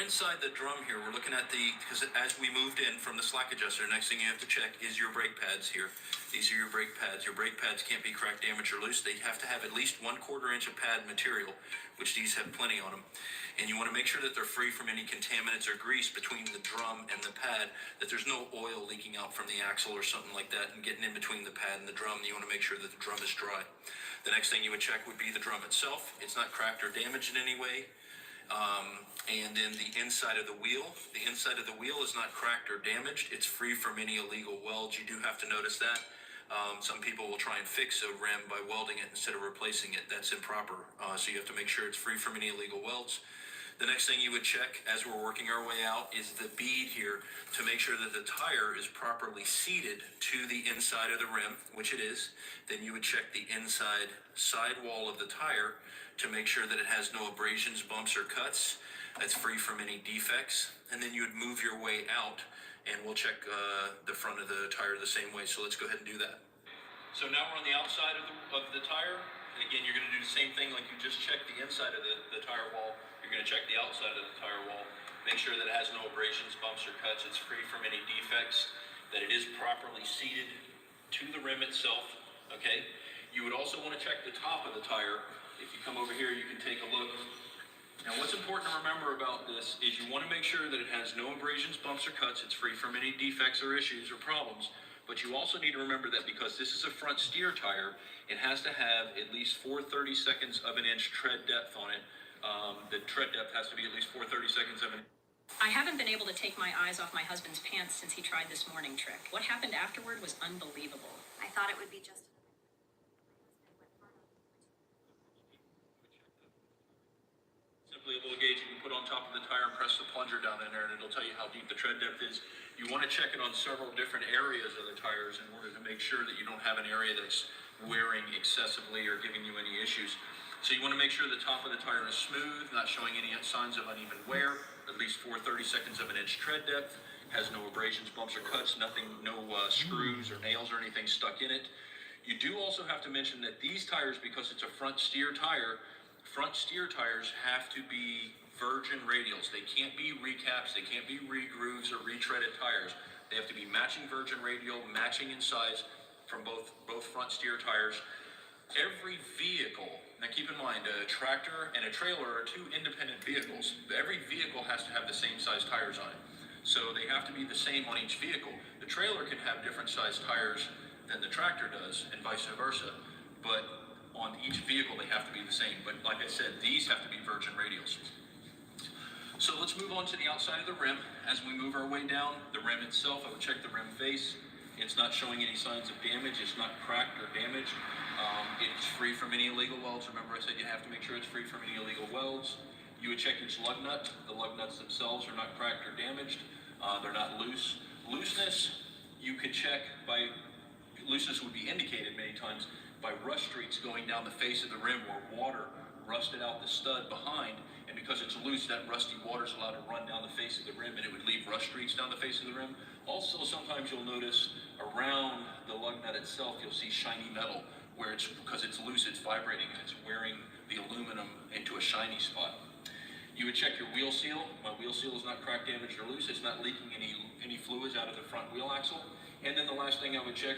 inside the drum here. We're looking at because as we moved in from the slack adjuster, next thing you have to check is your brake pads here. These are your brake pads. Your brake pads can't be cracked, damaged, or loose. They have to have at least 1/4 inch of pad material, which these have plenty on them. And you want to make sure that they're free from any contaminants or grease between the drum and the pad, that there's no oil leaking out from the axle or something like that and getting in between the pad and the drum. You want to make sure that the drum is dry. The next thing you would check would be the drum itself. It's not cracked or damaged in any way. And then the inside of the wheel. The inside of the wheel is not cracked or damaged. It's free from any illegal welds. You do have to notice that. Some people will try and fix a rim by welding it instead of replacing it. That's improper. So you have to make sure it's free from any illegal welds. The next thing you would check as we're working our way out is the bead here to make sure that the tire is properly seated to the inside of the rim, which it is. Then you would check the inside sidewall of the tire to make sure that it has no abrasions, bumps, or cuts. That's free from any defects. And then you would move your way out and we'll check the front of the tire the same way. So let's go ahead and do that. So now we're on the outside of the tire. And again, you're going to do the same thing like you just checked the inside of the tire wall. You're going to check the outside of the tire wall. Make sure that it has no abrasions, bumps, or cuts. It's free from any defects. That it is properly seated to the rim itself. Okay. You would also want to check the top of the tire. If you come over here, you can take a look. Now, what's important to remember about this is you want to make sure that it has no abrasions, bumps, or cuts. It's free from any defects or issues or problems. But you also need to remember that because this is a front steer tire, it has to have at least 4/32 of an inch tread depth on it. The tread depth has to be at least 4/32 of an inch. I haven't been able to take my eyes off my husband's pants since he tried this morning trick. What happened afterward was unbelievable. I thought it would be just. Simply a little gauge you can put on top of the tire and press the plunger down in there and it'll tell you how deep the tread depth is. You want to check it on several different areas of the tires in order to make sure that you don't have an area that's wearing excessively or giving you any issues. So you want to make sure the top of the tire is smooth, not showing any signs of uneven wear, at least 4/32 of an inch tread depth, has no abrasions, bumps, or cuts, nothing, no screws or nails or anything stuck in it. You do also have to mention that these tires, because it's a front steer tires have to be virgin radials. They can't be recaps, they can't be re-grooves or retreaded tires. They have to be matching virgin radial, matching in size from both front steer tires. Every vehicle, now keep in mind, a tractor and a trailer are two independent vehicles. Every vehicle has to have the same size tires on it. So they have to be the same on each vehicle. The trailer can have different size tires than the tractor does and vice versa. But on each vehicle, they have to be the same. But like I said, these have to be virgin radials. So let's move on to the outside of the rim. As we move our way down, the rim itself, I would check the rim face. It's not showing any signs of damage. It's not cracked or damaged. It's free from any illegal welds. Remember I said you have to make sure it's free from any illegal welds. You would check each lug nut. The lug nuts themselves are not cracked or damaged. They're not loose. Looseness, you could check by, looseness would be indicated many times by rust streaks going down the face of the rim where water rusted out the stud behind, and because it's loose, that rusty water is allowed to run down the face of the rim and it would leave rust streaks down the face of the rim. Also, sometimes you'll notice around the lug nut itself, you'll see shiny metal where it's, because it's loose, it's vibrating and it's wearing the aluminum into a shiny spot. You would check your wheel seal. My wheel seal is not cracked, damaged, or loose. It's not leaking any fluids out of the front wheel axle. And then the last thing I would check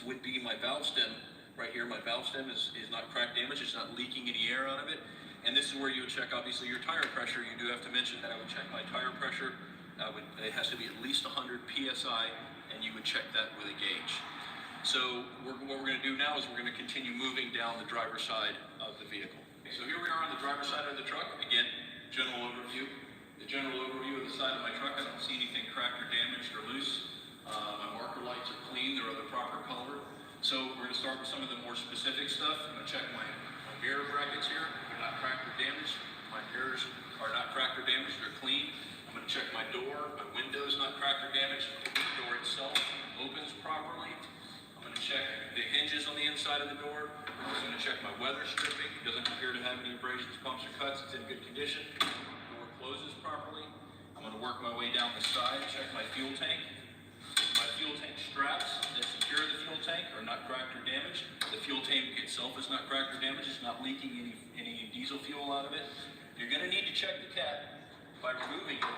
would be my valve stem. Right here, my valve stem is not cracked, damaged. It's not leaking any air out of it. And this is where you would check, obviously, your tire pressure. You do have to mention that I would check my tire pressure. It has to be at least 100 PSI, and you would check that with a gauge. So what we're going to do now is we're going to continue moving down the driver's side of the vehicle. So here we are on the driver's side of the truck. Again, general overview. The general overview of the side of my truck, I don't see anything cracked or damaged or loose. My marker lights are clean, they're of the proper color. So we're going to start with some of the more specific stuff. I'm going to check my mirror brackets here. They're not cracked or damaged. My mirrors are not cracked or damaged, they're clean. I'm going to check my door. My window's not cracked or damaged. The door itself opens properly. I'm going to check the hinges on the inside of the door. I'm also going to check my weather stripping. It doesn't appear to have any abrasions, bumps, or cuts. It's in good condition. The door closes properly. I'm going to work my way down the side, check my fuel tank. My fuel tank straps that secure the fuel tank are not cracked or damaged. The fuel tank itself is not cracked or damaged. It's not leaking any diesel fuel out of it. You're going to need to check the cap by removing it,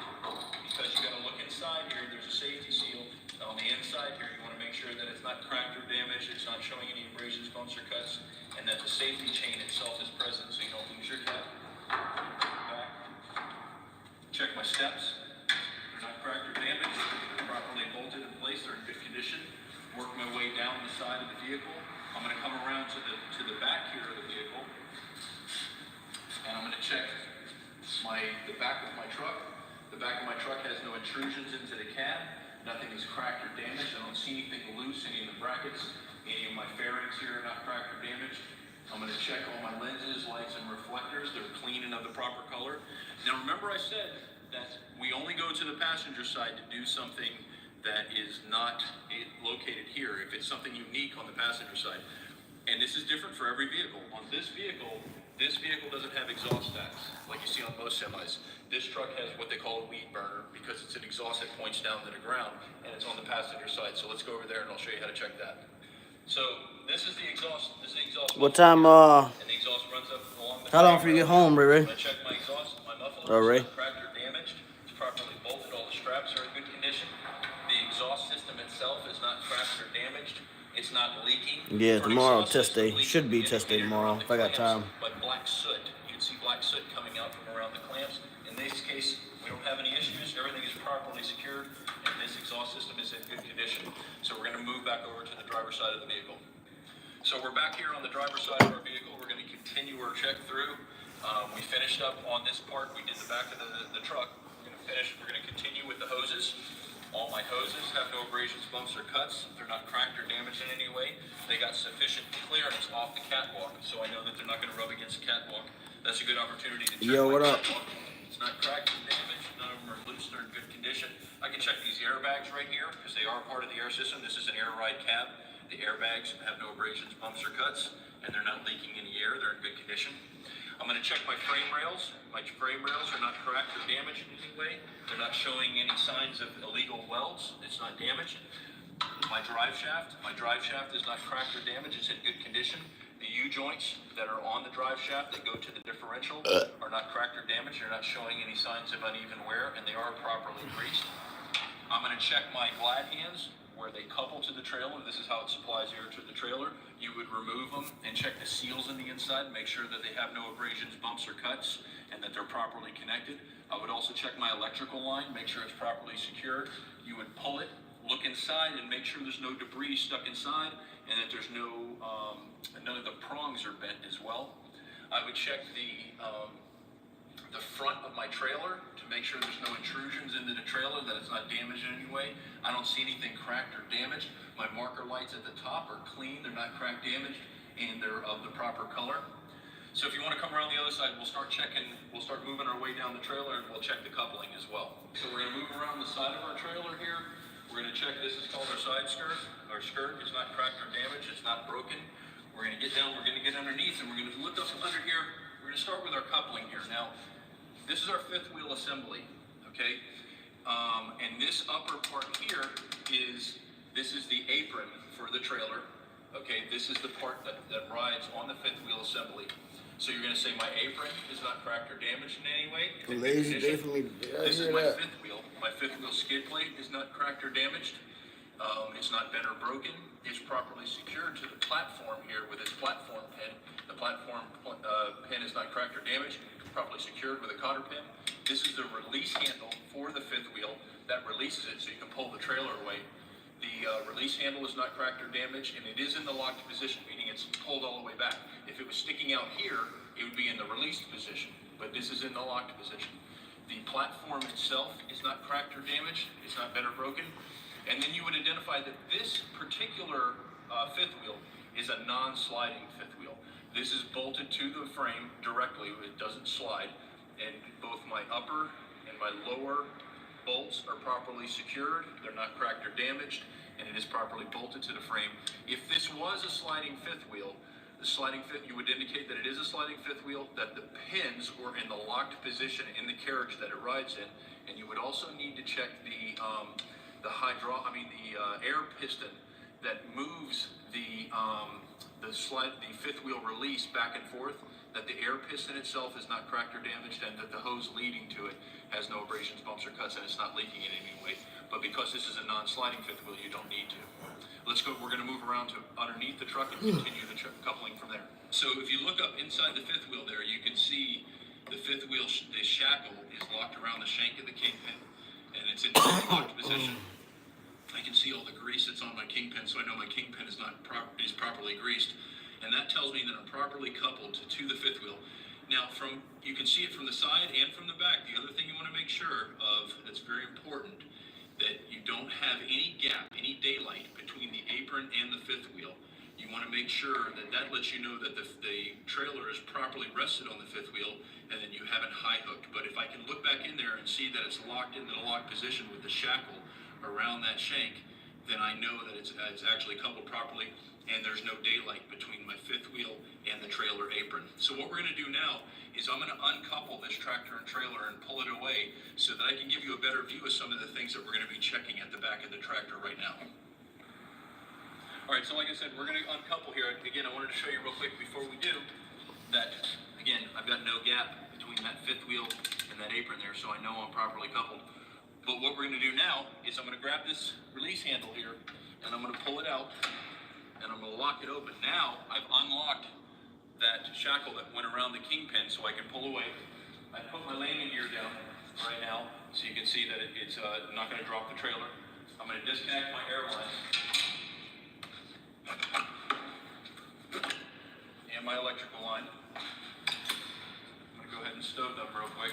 because you got to look inside here. There's a safety seal on the inside here. You want to make sure that it's not cracked or damaged, it's not showing any abrasions, bumps, or cuts, and that the safety chain itself is present so you don't lose your cap. Back. Check my steps. They're not cracked or damaged. They're properly bolted in place. They're in good condition. Work my way down the side of the vehicle. I'm going to come around to the back here of the vehicle, and I'm going to check the back of my truck. The back of my truck has no intrusions into the cab. Nothing is cracked or damaged. I don't see anything loose, any of the brackets. Any of my fairings here are not cracked or damaged. I'm going to check all my lenses, lights, and reflectors. They're clean and of the proper color. Now remember I said that we only go to the passenger side to do something that is not located here, if it's something unique on the passenger side. And this is different for every vehicle. On this vehicle doesn't have exhaust stacks like you see on most semis. This truck has what they call a weed burner because it's an exhaust that points down to the ground, and it's on the passenger side. So let's go over there and I'll show you how to check that. So this is the exhaust. This is the exhaust. What time? And the exhaust runs up along the. How long for you get home, Ray? I'm gonna check my exhaust. My muffler Ray. is not cracked or damaged. It's properly bolted. All the straps are in good condition. The exhaust system itself is not cracked or damaged. It's not leaking. Yeah, For an tomorrow exhaust test system day. leaking, Should be the test day indicator tomorrow on the if I got clamps, time. But black soot. You can see black soot coming out from around the clamps. In this case, we don't have any issues. Everything is properly secured, and this exhaust system is in good condition. So we're going to move back over to the driver's side of the vehicle. So we're back here on the driver's side of our vehicle. We're going to continue our check through. We finished up on this part. We did the back of the truck. We're going to finish. We're going to continue with the hoses. All my hoses have no abrasions, bumps, or cuts. They're not cracked or damaged in any way. They got sufficient clearance off the catwalk, so I know that they're not going to rub against the catwalk. That's a good opportunity to check Yo, my what up? catwalk. It's not cracked or damaged. None of them are loose. They're in good condition. I can check these airbags right here because they are part of the air system. This is an air ride cab. The airbags have no abrasions, bumps, or cuts, and they're not leaking any air. They're in good condition. I'm going to check my frame rails. My frame rails are not cracked or damaged in any way. They're not showing any signs of illegal welds. It's not damaged. My drive shaft is not cracked or damaged. It's in good condition. The U-joints that are on the drive shaft that go to the differential are not cracked or damaged. They're not showing any signs of uneven wear, and they are properly greased. I'm going to check my glad hands where they couple to the trailer. This is how it supplies air to the trailer. You would remove them and check the seals in the inside, make sure that they have no abrasions, bumps, or cuts, and that they're properly connected. I would also check my electrical line, make sure it's properly secured. You would pull it, look inside, and make sure there's no debris stuck inside, and that there's none of the prongs are bent as well. I would check the front of my trailer to make sure there's no intrusions into the trailer, that it's not damaged in any way. I don't see anything cracked or damaged. My marker lights at the top are clean, they're not cracked, damaged, and they're of the proper color. So if you want to come around the other side, we'll start moving our way down the trailer, and we'll check the coupling as well. So we're going to move around the side of our trailer here. We're going to check, this is called our side skirt. Our skirt is not cracked or damaged, it's not broken. We're going to get down, we're going to get underneath, and we're going to lift up under here. We're going to start with our coupling here. Now, this is our fifth wheel assembly, okay? And this upper part here this is the apron for the trailer. Okay, this is the part that rides on the fifth wheel assembly. So you're going to say my apron is not cracked or damaged in any way. Lazy day for me. This is my fifth wheel. My fifth wheel skid plate is not cracked or damaged. It's not bent or broken. It's properly secured to the platform here with its platform pin. The platform pin is not cracked or damaged. It's properly secured with a cotter pin. This is the release handle for the fifth wheel that releases it so you can pull the trailer away. The release handle is not cracked or damaged, and it is in the locked position, meaning it's pulled all the way back. If it was sticking out here, it would be in the released position, but this is in the locked position. The platform itself is not cracked or damaged, it's not bent or broken, and then you would identify that this particular fifth wheel is a non-sliding fifth wheel. This is bolted to the frame directly, it doesn't slide, and both my upper and my lower bolts are properly secured, they're not cracked or damaged, and it is properly bolted to the frame. If this was a sliding fifth wheel, you would indicate that it is a sliding fifth wheel, that the pins were in the locked position in the carriage that it rides in, and you would also need to check the air piston that moves the fifth wheel release back and forth, that the air piston itself is not cracked or damaged, and that the hose leading to it has no abrasions, bumps, or cuts, and it's not leaking in any way. But because this is a non-sliding fifth wheel, you don't need to. Let's go, we're gonna move around to underneath the truck and continue the coupling from there. So if you look up inside the fifth wheel there, you can see the fifth wheel, the shackle is locked around the shank of the kingpin, and it's in the locked position. I can see all the grease that's on my kingpin, so I know my kingpin is properly greased. And that tells me that I'm properly coupled to the fifth wheel. Now, you can see it from the side and from the back. The other thing you want to make sure of, that's very important, that you don't have any gap, any daylight between the apron and the fifth wheel. You want to make sure that lets you know that the trailer is properly rested on the fifth wheel and that you haven't high hooked. But if I can look back in there and see that it's locked into the locked position with the shackle around that shank, then I know that it's actually coupled properly and there's no daylight between my fifth wheel and the trailer apron. So what we're going to do now is I'm going to uncouple this tractor and trailer and pull it away so that I can give you a better view of some of the things that we're going to be checking at the back of the tractor right now. All right, so like I said, we're going to uncouple here. Again, I wanted to show you real quick before we do that, again, I've got no gap between that fifth wheel and that apron there, so I know I'm properly coupled. But what we're going to do now is I'm going to grab this release handle here and I'm going to pull it out and I'm going to lock it open. Now I've unlocked that shackle that went around the kingpin so I can pull away. I put my landing gear down right now so you can see that it's not going to drop the trailer. I'm going to disconnect my air line and my electrical line. I'm going to go ahead and stove them real quick,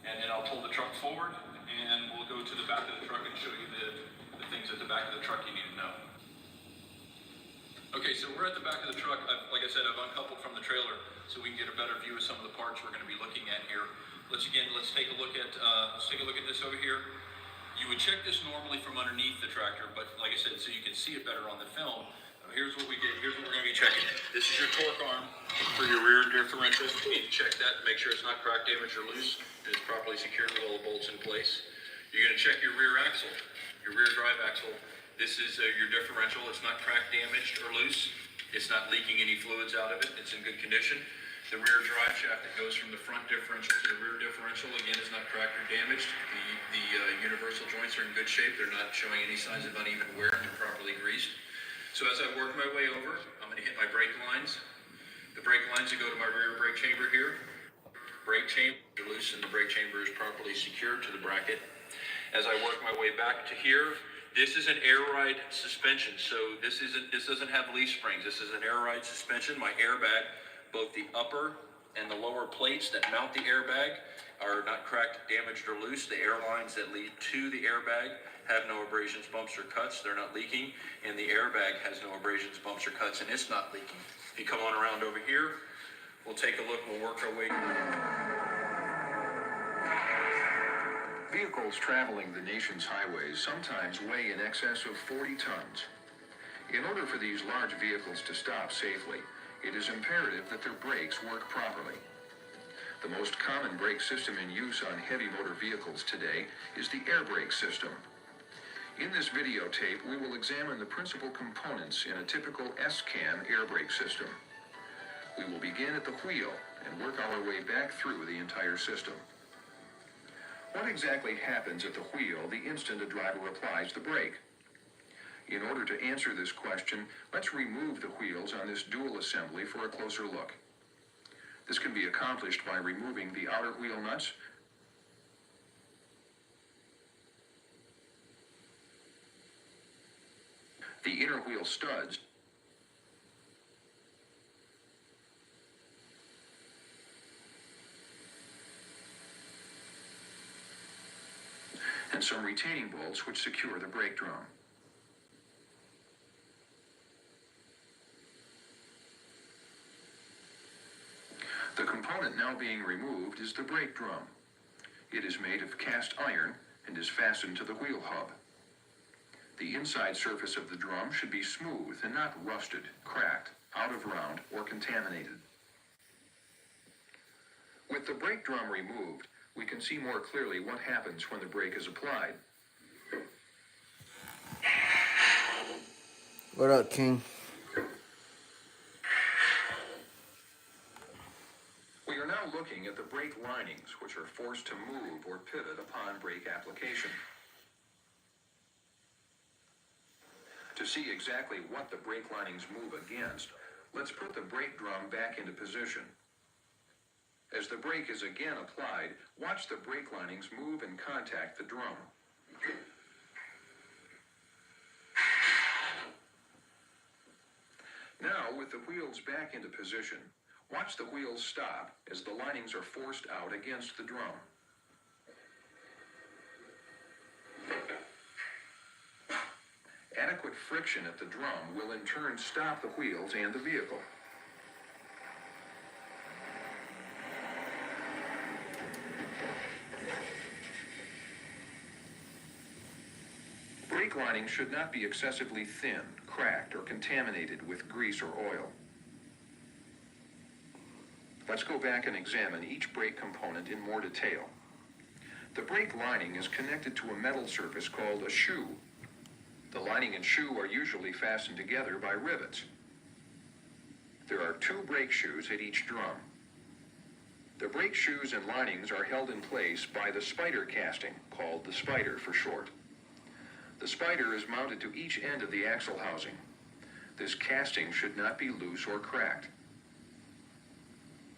and then I'll pull the truck forward and we'll go to the back of the truck and show you the things at the back of the truck you need to know. Okay, so we're at the back of the truck. Like I said, I've uncoupled from the trailer so we can get a better view of some of the parts we're going to be looking at here. Let's take a look at this over here. You would check this normally from underneath the tractor, but like I said, so you can see it better on the film. Here's what we get. Here's what we're going to be checking. This is your torque arm for your rear differential. You need to check that, make sure it's not cracked, damaged, or loose. It's properly secured with all the bolts in place. You're going to check your rear axle, your rear drive axle. This is your differential. It's not cracked, damaged, or loose. It's not leaking any fluids out of it. It's in good condition. The rear drive shaft that goes from the front differential to the rear differential, again, is not cracked or damaged. The universal joints are in good shape. They're not showing any signs of uneven wear, and they're properly greased. So as I work my way over, I'm going to hit my brake lines. The brake lines that go to my rear brake chamber here. Brake chamber are loose, and the brake chamber is properly secured to the bracket. As I work my way back to here, this is an air ride suspension, so this doesn't have leaf springs. This is an air ride suspension. My airbag, both the upper and the lower plates that mount the airbag are not cracked, damaged, or loose. The air lines that lead to the airbag have no abrasions, bumps, or cuts. They're not leaking, and the airbag has no abrasions, bumps, or cuts, and it's not leaking. If you come on around over here, we'll take a look. We'll work our way. Vehicles traveling the nation's highways sometimes weigh in excess of 40 tons. In order for these large vehicles to stop safely, it is imperative that their brakes work properly. The most common brake system in use on heavy motor vehicles today is the air brake system. In this videotape, we will examine the principal components in a typical S-cam air brake system. We will begin at the wheel and work our way back through the entire system. What exactly happens at the wheel the instant a driver applies the brake? In order to answer this question, let's remove the wheels on this dual assembly for a closer look. This can be accomplished by removing the outer wheel nuts, the inner wheel studs, and some retaining bolts which secure the brake drum. The component now being removed is the brake drum. It is made of cast iron and is fastened to the wheel hub. The inside surface of the drum should be smooth and not rusted, cracked, out of round, or contaminated. With the brake drum removed, we can see more clearly what happens when the brake is applied. What up, King? We are now looking at the brake linings, which are forced to move or pivot upon brake application. To see exactly what the brake linings move against, let's put the brake drum back into position. As the brake is again applied, watch the brake linings move and contact the drum. Now, with the wheels back into position, watch the wheels stop as the linings are forced out against the drum. Adequate friction at the drum will in turn stop the wheels and the vehicle. Brake lining should not be excessively thin, cracked, or contaminated with grease or oil. Let's go back and examine each brake component in more detail. The brake lining is connected to a metal surface called a shoe. The lining and shoe are usually fastened together by rivets. There are 2 brake shoes at each drum. The brake shoes and linings are held in place by the spider casting, called the spider for short. The spider is mounted to each end of the axle housing. This casting should not be loose or cracked.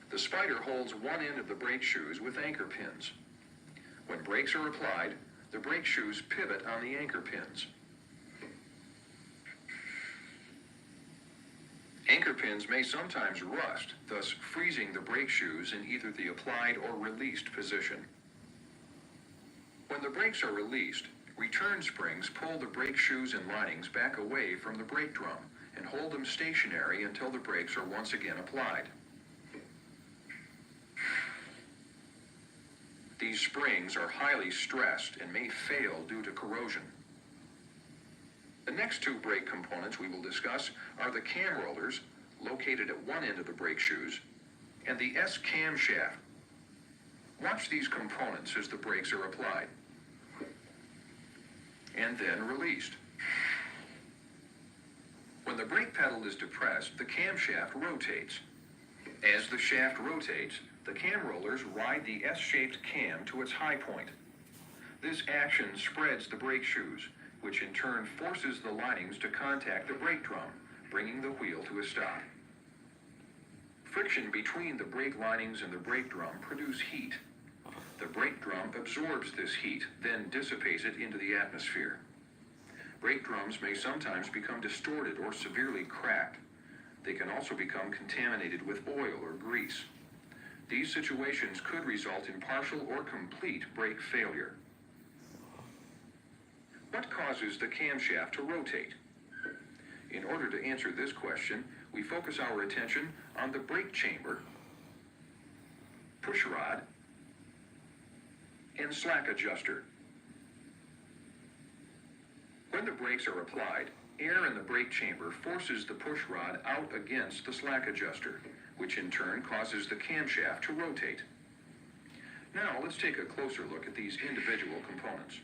The spider holds one end of the brake shoes with anchor pins. When brakes are applied, the brake shoes pivot on the anchor pins. Anchor pins may sometimes rust, thus freezing the brake shoes in either the applied or released position. When the brakes are released, return springs pull the brake shoes and linings back away from the brake drum and hold them stationary until the brakes are once again applied. These springs are highly stressed and may fail due to corrosion. The next 2 brake components we will discuss are the cam rollers, located at one end of the brake shoes, and the S camshaft. Watch these components as the brakes are applied and then released. When the brake pedal is depressed, the camshaft rotates. As the shaft rotates, the cam rollers ride the S-shaped cam to its high point. This action spreads the brake shoes, which in turn forces the linings to contact the brake drum, bringing the wheel to a stop. Friction between the brake linings and the brake drum produce heat. The brake drum absorbs this heat, then dissipates it into the atmosphere. Brake drums may sometimes become distorted or severely cracked. They can also become contaminated with oil or grease. These situations could result in partial or complete brake failure. What causes the camshaft to rotate? In order to answer this question, we focus our attention on the brake chamber, push rod, and slack adjuster. When the brakes are applied, air in the brake chamber forces the push rod out against the slack adjuster, which in turn causes the camshaft to rotate. Now, let's take a closer look at these individual components.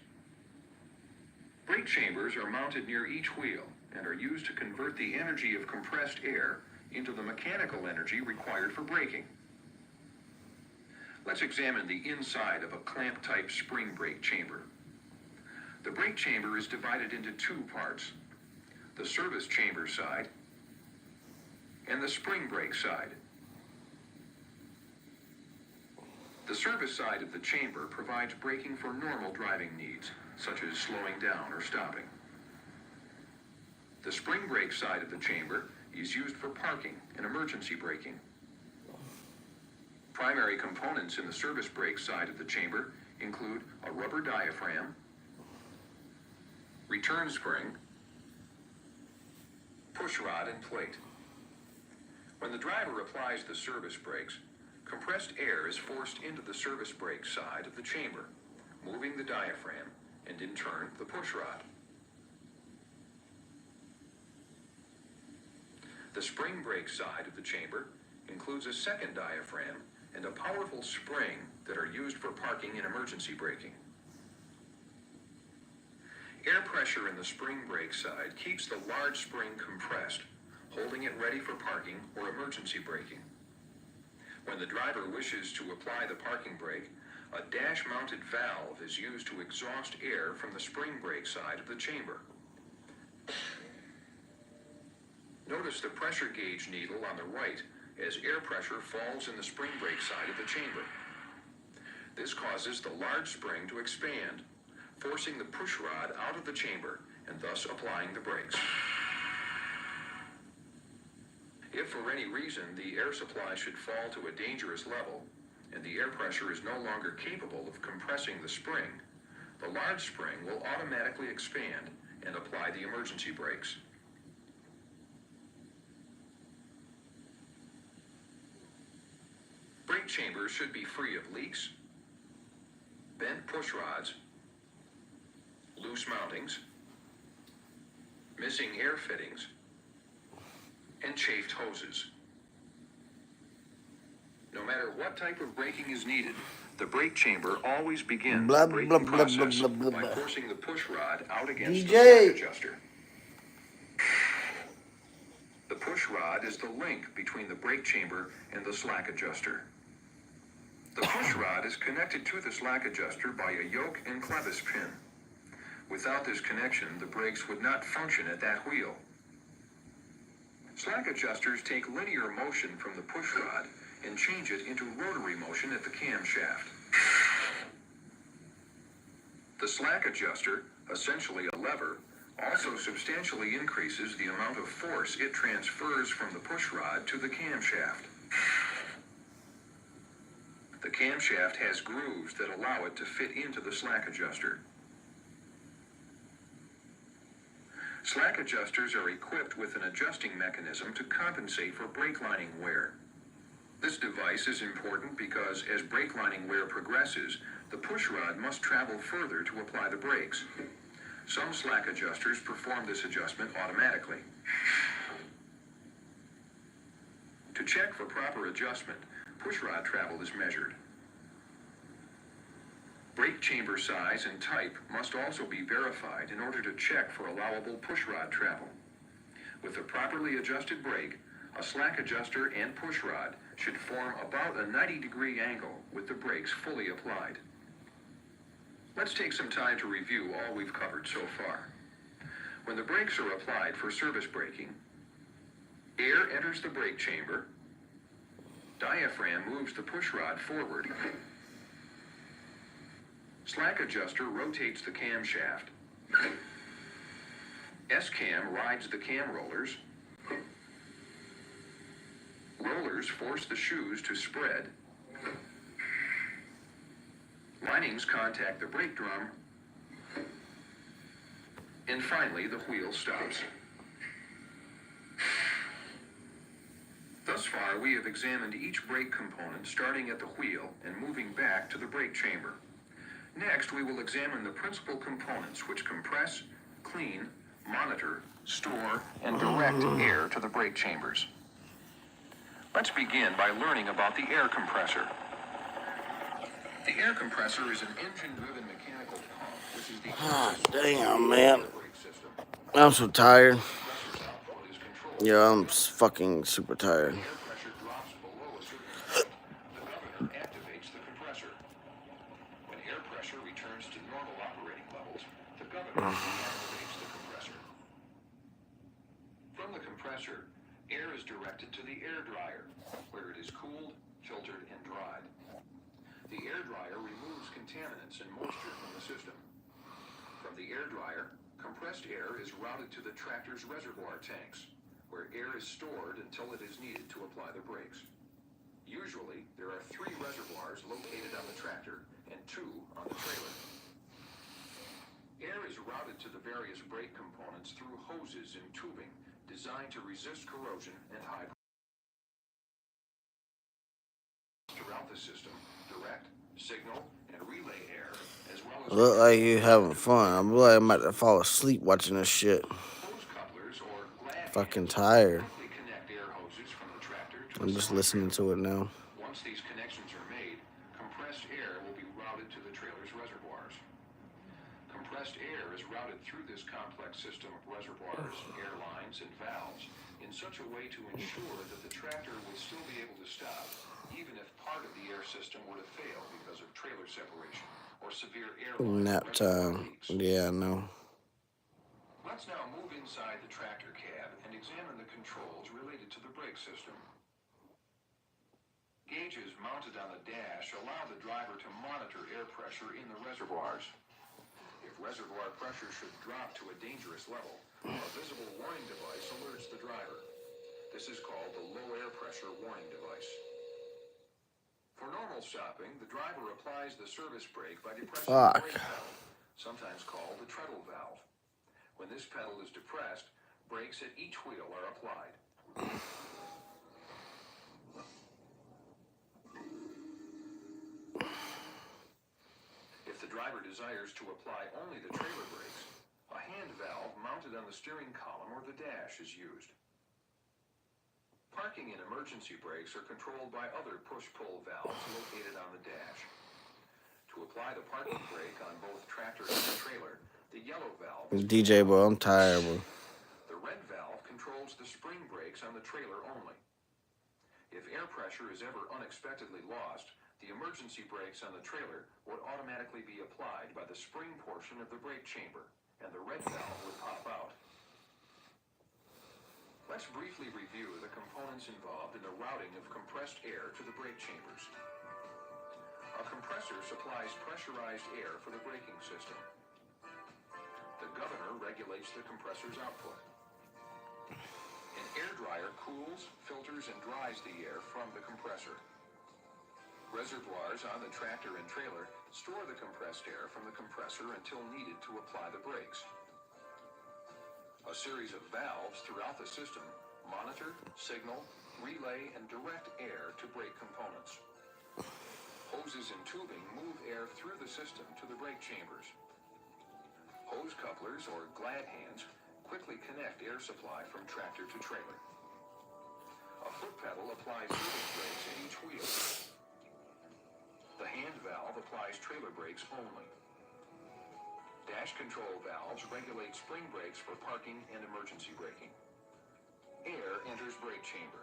Brake chambers are mounted near each wheel and are used to convert the energy of compressed air into the mechanical energy required for braking. Let's examine the inside of a clamp-type spring brake chamber. The brake chamber is divided into two parts: the service chamber side and the spring brake side. The service side of the chamber provides braking for normal driving needs, such as slowing down or stopping. The spring brake side of the chamber is used for parking and emergency braking. Primary components in the service brake side of the chamber include a rubber diaphragm, return spring, push rod, and plate. When the driver applies the service brakes, compressed air is forced into the service brake side of the chamber, moving the diaphragm and in turn the push rod. The spring brake side of the chamber includes a second diaphragm and a powerful spring that are used for parking and emergency braking. Air pressure in the spring brake side keeps the large spring compressed, holding it ready for parking or emergency braking. When the driver wishes to apply the parking brake, a dash-mounted valve is used to exhaust air from the spring brake side of the chamber. Notice the pressure gauge needle on the right as air pressure falls in the spring brake side of the chamber. This causes the large spring to expand, forcing the push rod out of the chamber and thus applying the brakes. If for any reason the air supply should fall to a dangerous level and the air pressure is no longer capable of compressing the spring, the large spring will automatically expand and apply the emergency brakes. Brake chambers should be free of leaks, bent push rods, loose mountings, missing air fittings, and chafed hoses. No matter what type of braking is needed, the brake chamber always begins Blah, the braking blah, blah, process blah, blah, blah, by blah. forcing the push rod out against DJ. the slack adjuster. The push rod is the link between the brake chamber and the slack adjuster. The push rod is connected to the slack adjuster by a yoke and clevis pin. Without this connection, the brakes would not function at that wheel. Slack adjusters take linear motion from the push rod and change it into rotary motion at the camshaft. The slack adjuster, essentially a lever, also substantially increases the amount of force it transfers from the push rod to the camshaft. The camshaft has grooves that allow it to fit into the slack adjuster. Slack adjusters are equipped with an adjusting mechanism to compensate for brake lining wear. This device is important because as brake lining wear progresses, the push rod must travel further to apply the brakes. Some slack adjusters perform this adjustment automatically. To check for proper adjustment, push rod travel is measured. Brake chamber size and type must also be verified in order to check for allowable push rod travel. With a properly adjusted brake, a slack adjuster and push rod should form about a 90-degree angle with the brakes fully applied. Let's take some time to review all we've covered so far. When the brakes are applied for service braking, air enters the brake chamber, diaphragm moves the push rod forward, slack adjuster rotates the camshaft, S-cam rides the cam rollers, rollers force the shoes to spread, linings contact the brake drum, and finally the wheel stops. Thus far, we have examined each brake component starting at the wheel and moving back to the brake chamber. Next, we will examine the principal components which compress, clean, monitor, store, and direct air to the brake chambers. Let's begin by learning about the air compressor. The air compressor is an engine-driven mechanical pump, which is the Ah, damn, man. brake system. I'm so tired. Compressor's output is controlled. Yeah, I'm fucking super tired. Air pressure drops below a certain point, the governor activates the compressor. When air pressure returns to normal operating levels, the governor deactivates the compressor. From the compressor, air is directed to the air dryer, where it is cooled, filtered, and dried. The air dryer removes contaminants and moisture from the system. From the air dryer, compressed air is routed to the tractor's reservoir tanks, where air is stored until it is needed to apply the brakes. Usually, there are 3 reservoirs located on the tractor and 2 on the trailer. Air is routed to the various brake components through hoses and tubing designed to resist corrosion and high throughout the system, direct, signal, and relay air, as well as Look like you having fun. I'm like I'm about to fall asleep watching this shit. hose couplers or glad Fucking hands tired. quickly connect air hoses from the tractor to a I'm just sump listening trailer. to it now. Once these connections are made, compressed air will be routed to the trailer's reservoirs. Compressed air is routed through this complex system of reservoirs, air lines, and valves in such a way to ensure that the tractor will still be able to stop, even if part of the air system were to fail because of trailer separation or severe air line Nap reservoir time. leaks. Yeah, I know. Let's now move inside the tractor cab and examine the controls related to the brake system. Gauges mounted on the dash allow the driver to monitor air pressure in the reservoirs. If reservoir pressure should drop to a dangerous level, a visible warning device alerts the driver. This is called the low air pressure warning device. For normal stopping, the driver applies the service brake by depressing the Fuck. brake pedal, sometimes called the treadle valve. When this pedal is depressed, brakes at each wheel are applied. If the driver desires to apply only the trailer brakes, a hand valve mounted on the steering column or the dash is used. Parking and emergency brakes are controlled by other push-pull valves located on the dash. To apply the parking brake on both tractor and trailer, the yellow valve is DJ, bro, I'm tired, bro. the red valve controls the spring brakes on the trailer only. If air pressure is ever unexpectedly lost, the emergency brakes on the trailer would automatically be applied by the spring portion of the brake chamber, and the red valve would pop out. Let's briefly review the components involved in the routing of compressed air to the brake chambers. A compressor supplies pressurized air for the braking system. The governor regulates the compressor's output. An air dryer cools, filters, and dries the air from the compressor. Reservoirs on the tractor and trailer store the compressed air from the compressor until needed to apply the brakes. A series of valves throughout the system monitor, signal, relay, and direct air to brake components. Hoses and tubing move air through the system to the brake chambers. Hose couplers, or glad hands, quickly connect air supply from tractor to trailer. A foot pedal applies service brakes at each wheel. The hand valve applies trailer brakes only. Dash control valves regulate spring brakes for parking and emergency braking. Air enters brake chamber.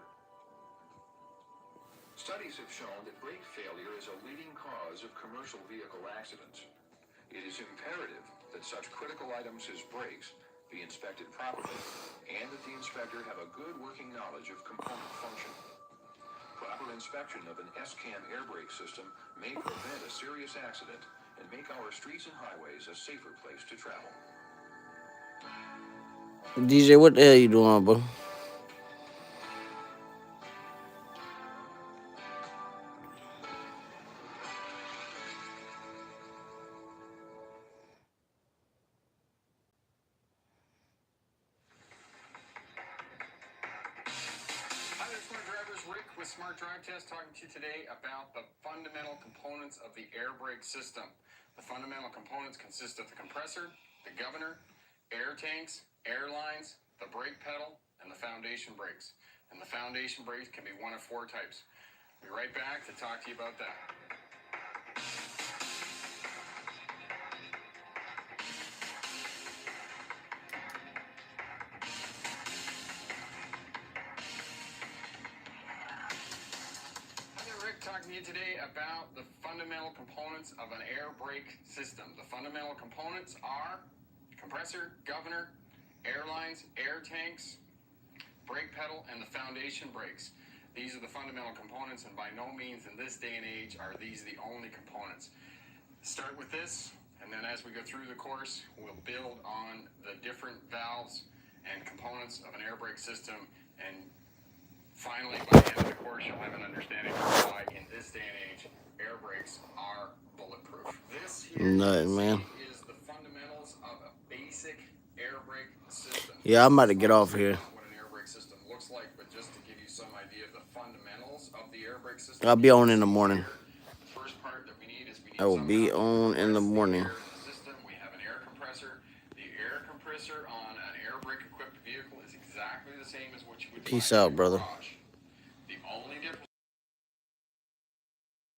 Studies have shown that brake failure is a leading cause of commercial vehicle accidents. It is imperative that such critical items as brakes be inspected properly, and that the inspector have a good working knowledge of component function. Proper inspection of an S-Cam air brake system may prevent a serious accident and make our streets and highways a safer place to travel. DJ, what the hell you doing, bro? Hi there, Smart Drivers. Rick with Smart Drive Test talking to you today about the fundamental components of the air brake system. The fundamental components consist of the compressor, the governor, air tanks, air lines, the brake pedal, and the foundation brakes. And the foundation brakes can be one of 4 types. I'll be right back to talk to you about that. you today about the fundamental components of an air brake system. The fundamental components are compressor, governor, air lines, air tanks, brake pedal, and the foundation brakes. These are the fundamental components, and by no means in this day and age are these the only components. Start with this, and then as we go through the course, we'll build on the different valves and components of an air brake system, and finally, by the end of the course, you'll have an understanding of why in this day and age, air brakes are bulletproof. This here Nothing, man. is the fundamentals of a basic air brake system. Yeah, I'm about to get off here. What an air brake system looks like, but just to give you some idea of the fundamentals of the air brake system. I'll be on in the morning. The first part that we need is we need I will be somehow on in the compress morning. air in the system. We have an air compressor. The air compressor on an air brake equipped vehicle is exactly the same as what you would Peace find in out, your brother. garage.